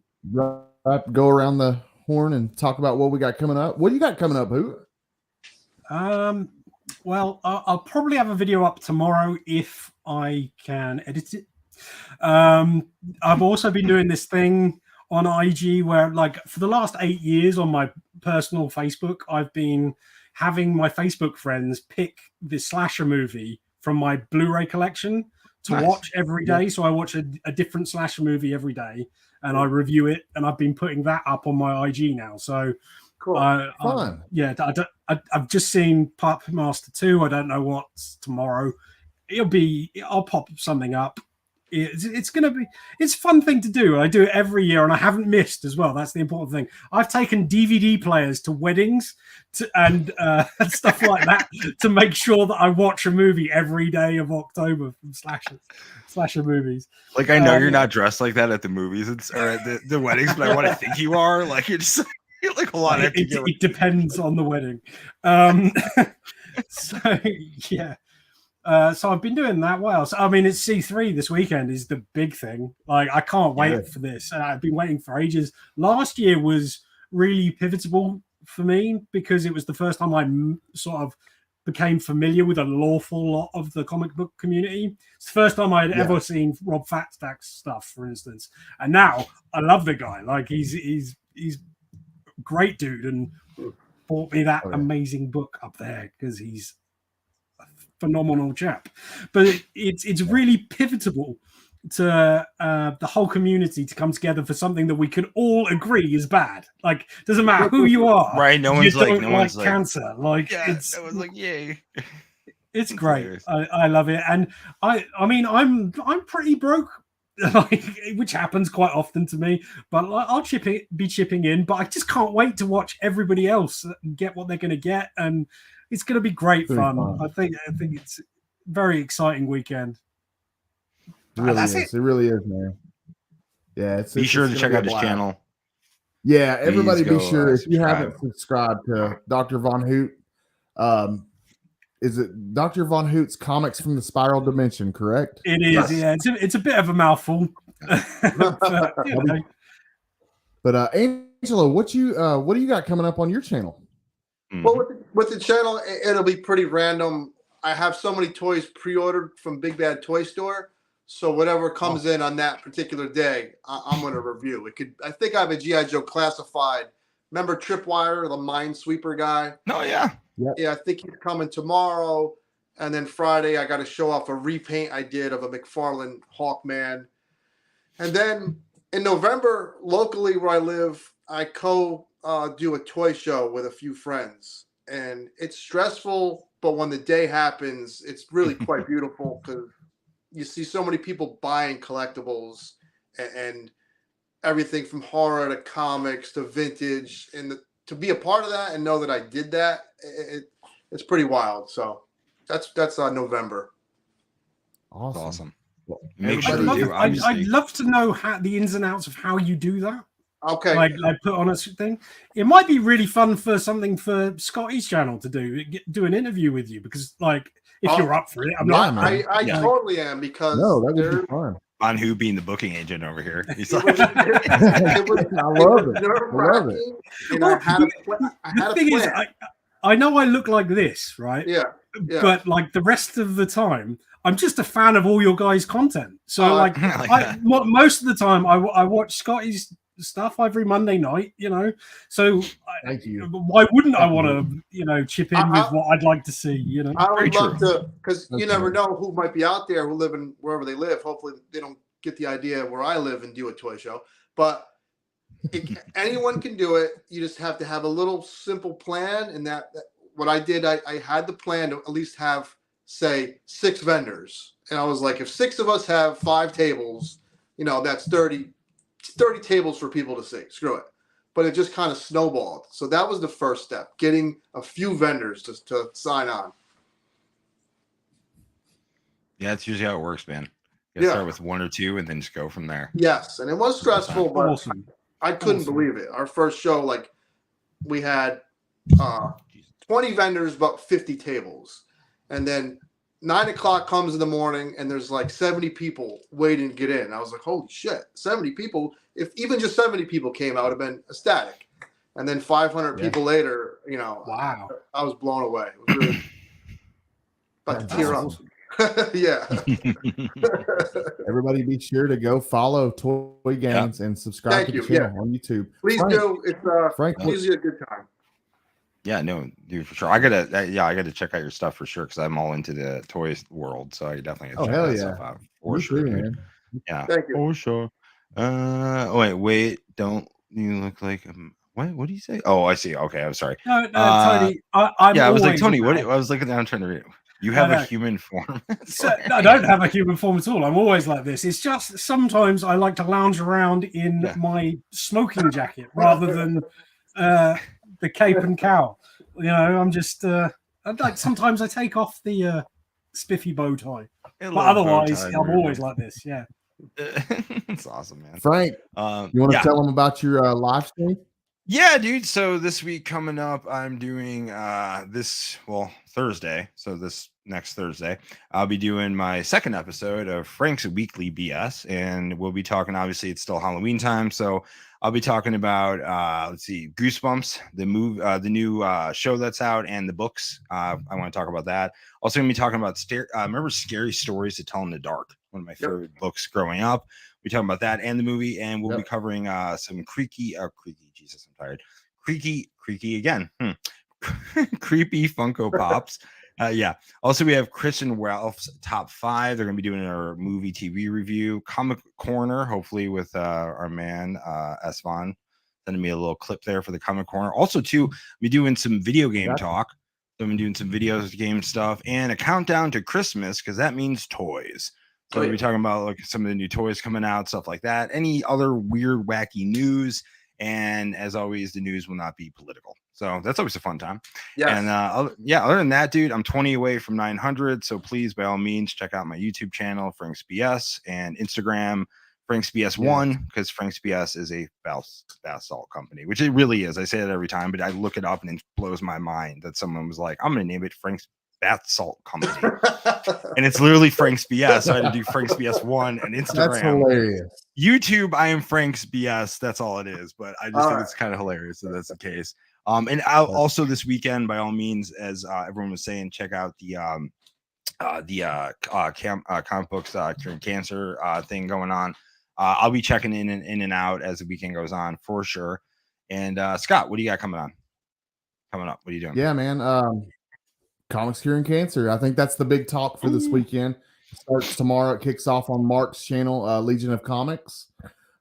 go around the horn and talk about what we got coming up? What do you got coming up, Hoot? Well, I'll probably have a video up tomorrow if I can edit it. I've also been doing this thing on IG where, like, for the last 8 years on my personal Facebook, I've been having my Facebook friends pick the slasher movie from my Blu-ray collection to watch every day. So I watch a different slasher movie every day and I review it, and I've been putting that up on my IG now. So cool. Fun. I've just seen Puppet Master 2. I don't know what's tomorrow. I'll pop something up. It's a fun thing to do. I do it every year, and I haven't missed as well. That's the important thing. I've taken DVD players to weddings and stuff like that to make sure that I watch a movie every day of October from slasher movies. Like, I know you're not dressed like that at the movies or at the weddings, but I want to think you are. Like, you're like, hold on. It depends on the wedding. So yeah. So I've been doing that. What else? I mean, it's C3 this weekend is the big thing. Like, I can't wait for this. I've been waiting for ages. Last year was really pivotal for me because it was the first time I sort of became familiar with an awful lot of the comic book community. It's the first time I had ever seen Rob Fatstack's stuff, for instance. And now I love the guy. Like, he's a great dude and bought me that amazing book up there because he's phenomenal chap. But it's really pivotal to the whole community to come together for something that we can all agree is bad. Like, doesn't matter who you are, right? No one's like cancer. Like, it's no one's like, yay. It's great. I love it, and I mean, I'm pretty broke. Like, which happens quite often to me, but I'll be chipping in. But I just can't wait to watch everybody else get what they're going to get, and it's going to be great fun. I think it's a very exciting weekend. It really is. It really is, man. Yeah, be sure to check out his channel. Yeah, everybody be sure if you subscribe. haven't subscribed to Dr. Von Hoot. Is it Dr. Von Hoot's Comics from the Spiral Dimension, correct? It is, yeah. It's a bit of a mouthful. But, But Angela, what do you got coming up on your channel? Well, with the channel, it'll be pretty random. I have so many toys pre-ordered from Big Bad Toy Store, so whatever comes in on that particular day, I'm going to review. I think I have a G.I. Joe classified. Remember Tripwire, the Minesweeper guy? Oh yeah. Yep. Yeah, I think he's coming tomorrow. And then Friday, I got to show off a repaint I did of a McFarlane Hawkman. And then in November, locally where I live, I do a toy show with a few friends. And it's stressful, but when the day happens, it's really quite beautiful because you see so many people buying collectibles and everything from horror to comics to vintage. And to be a part of that and know that I did that, it's pretty wild. So that's November. Awesome. Well, Make sure I'd love to know the ins and outs of how you do that. Okay. Like put on a thing. It might be really fun for something for Scotty's channel to do an interview with you because, like, if you're up for it, I totally am because that would be fun. Von Who being the booking agent over here. He's I like, love it. And I had a plan. I know I look like this, right? Yeah. But like the rest of the time, I'm just a fan of all your guys' content. So most of the time, I watch Scotty's stuff every Monday night. So thank you. Why wouldn't I want to chip in with what I'd like to see? I would love to, because you never know who might be out there who live in wherever they live. Hopefully, they don't get the idea where I live and do a toy show. But anyone can do it. You just have to have a little simple plan. And that what I did, I had the plan to at least have, say, 6 vendors. And I was like, if 6 of us have 5 tables, that's 30 tables for people to see. Screw it. But it just kind of snowballed. So that was the first step, getting a few vendors to sign on. yeah, that's usually how it works, man. You start with 1 or 2 and then just go from there. Yes. And it was stressful, but awesome. I couldn't believe it. Our first show, we had 20 vendors, about 50 tables. And then 9 o'clock comes in the morning and there's 70 people waiting to get in. I was like, holy shit, 70 people. If even just 70 people came, I would have been ecstatic. And then 500 people later, wow, I was blown away. It was really about to tear up. Yeah. Everybody be sure to go follow Toy Gains and subscribe to the channel on YouTube. Please do. It's usually a good time. Yeah, no, dude, for sure. I gotta check out your stuff for sure because I'm all into the toy world, so I definitely gotta check that stuff out for sure. Man. Yeah, thank you. For sure. Wait, don't you look like what do you say? Oh, I see. Okay, I'm sorry. No, Tony. I was like, Tony, what? I was looking down trying to read. You have a human form. I don't have a human form at all. I'm always like this. It's just sometimes I like to lounge around in my smoking jacket rather than the cape and cowl. I'm just sometimes I take off the spiffy bow tie. But otherwise, I'm always like this. Yeah. It's awesome, man. Frank, you want to tell them about your live stream? Yeah, dude. So this week coming up, I'm doing Thursday. So this next Thursday, I'll be doing my second episode of Frank's Weekly BS, and we'll be talking. Obviously, it's still Halloween time, so I'll be talking about Goosebumps, the new show that's out, and the books. I want to talk about that. Also, gonna be talking about remember Scary Stories to Tell in the Dark, one of my favorite books growing up. We're talking about that and the movie, and we'll be covering some creaky. Jesus, I'm tired. Creaky again. Creepy Funko Pops. Also, we have Chris and Ralph's top 5. They're going to be doing our movie TV review. Comic Corner, hopefully with our man Esvon sending me a little clip there for the Comic Corner. Also, too, we're doing some video game talk. So I'm doing some video game stuff and a countdown to Christmas because that means toys. So we'll be talking about some of the new toys coming out, stuff like that. Any other weird, wacky news. And as always, the news will not be political. So that's always a fun time. Yes. And other than that, dude, I'm 20 away from 900. So please, by all means, check out my YouTube channel, Frank's BS, and Instagram, Frank's BS One, because Frank's BS is a bath salt company, which it really is. I say that every time, but I look it up and it blows my mind that someone was like, I'm going to name it Frank's Bath Salt Company. And it's literally Frank's BS. So I had to do Frank's BS One and Instagram. That's hilarious. YouTube, I am Frank's BS. That's all it is. But I just think it's kind of hilarious that that's the case. And I'll also this weekend, by all means, as everyone was saying, check out the comic books curing cancer thing going on. I'll be checking in and out as the weekend goes on for sure. And Scott, what do you got coming up? What are you doing? Yeah, man. Comics Curing Cancer. I think that's the big talk for this weekend. It starts tomorrow. It kicks off on Mark's channel, Legion of Comics.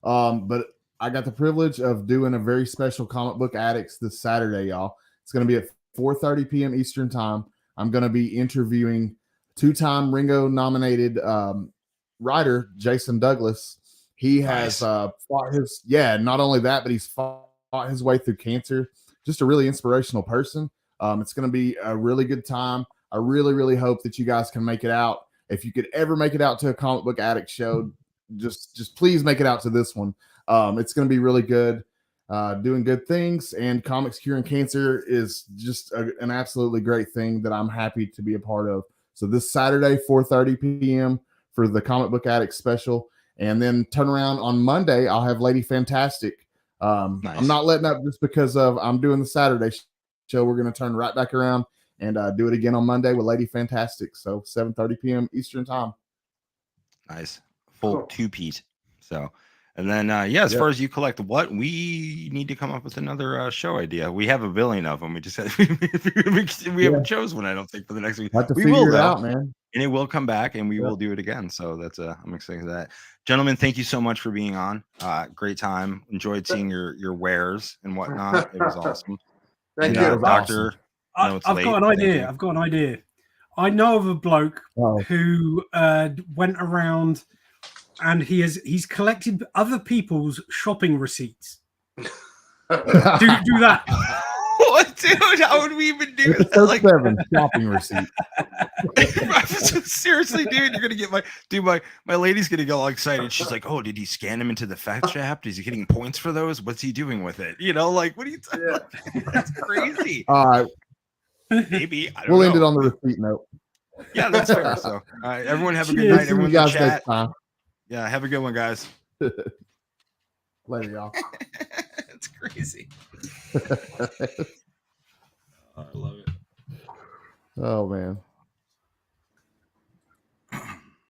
But I got the privilege of doing a very special Comic Book Addicts this Saturday, y'all. It's going to be at 4:30 p.m. Eastern time. I'm going to be interviewing two-time Ringo nominated writer Jason Douglas. He has fought his, not only that, but he's fought his way through cancer. Just a really inspirational person. It's going to be a really good time. I really, really hope that you guys can make it out. If you could ever make it out to a Comic Book Addict show, just please make it out to this one. It's going to be really good, doing good things. And Comics Curing Cancer is just an absolutely great thing that I'm happy to be a part of. So this Saturday, 4:30 p.m. for the Comic Book Addict special. And then turn around on Monday, I'll have Lady Fantastic. Nice. I'm not letting up just because I'm doing the Saturday show. We're going to turn right back around and do it again on Monday with Lady Fantastic. So 7:30 p.m. Eastern time. Nice. Full two-piece. So, and then, as far as you collect what, we need to come up with another show idea. We have a billion of them. We just had, we haven't chose one, I don't think, for the next week. We will, it out, man. And it will come back and we will do it again. So that's I'm excited for that. Gentlemen, thank you so much for being on. Great time. Enjoyed seeing your wares and whatnot. It was awesome. Thank you, Doctor. I've got an idea. I know of a bloke who went around and he's collected other people's shopping receipts. do that. What, dude? How would we even do that? Like 7 shopping receipt. Seriously, dude, you're gonna get my lady's gonna get all excited. She's like, "Oh, did he scan him into the fat shaft? Is he getting points for those? What's he doing with it? You know, like, what are you talking about? That's crazy." All right, maybe we'll end it on the receipt note. Yeah, that's fair. So, everyone have a good night. Everyone, guys chat. Yeah, have a good one, guys. Later, y'all. It's crazy. I love it. Oh man.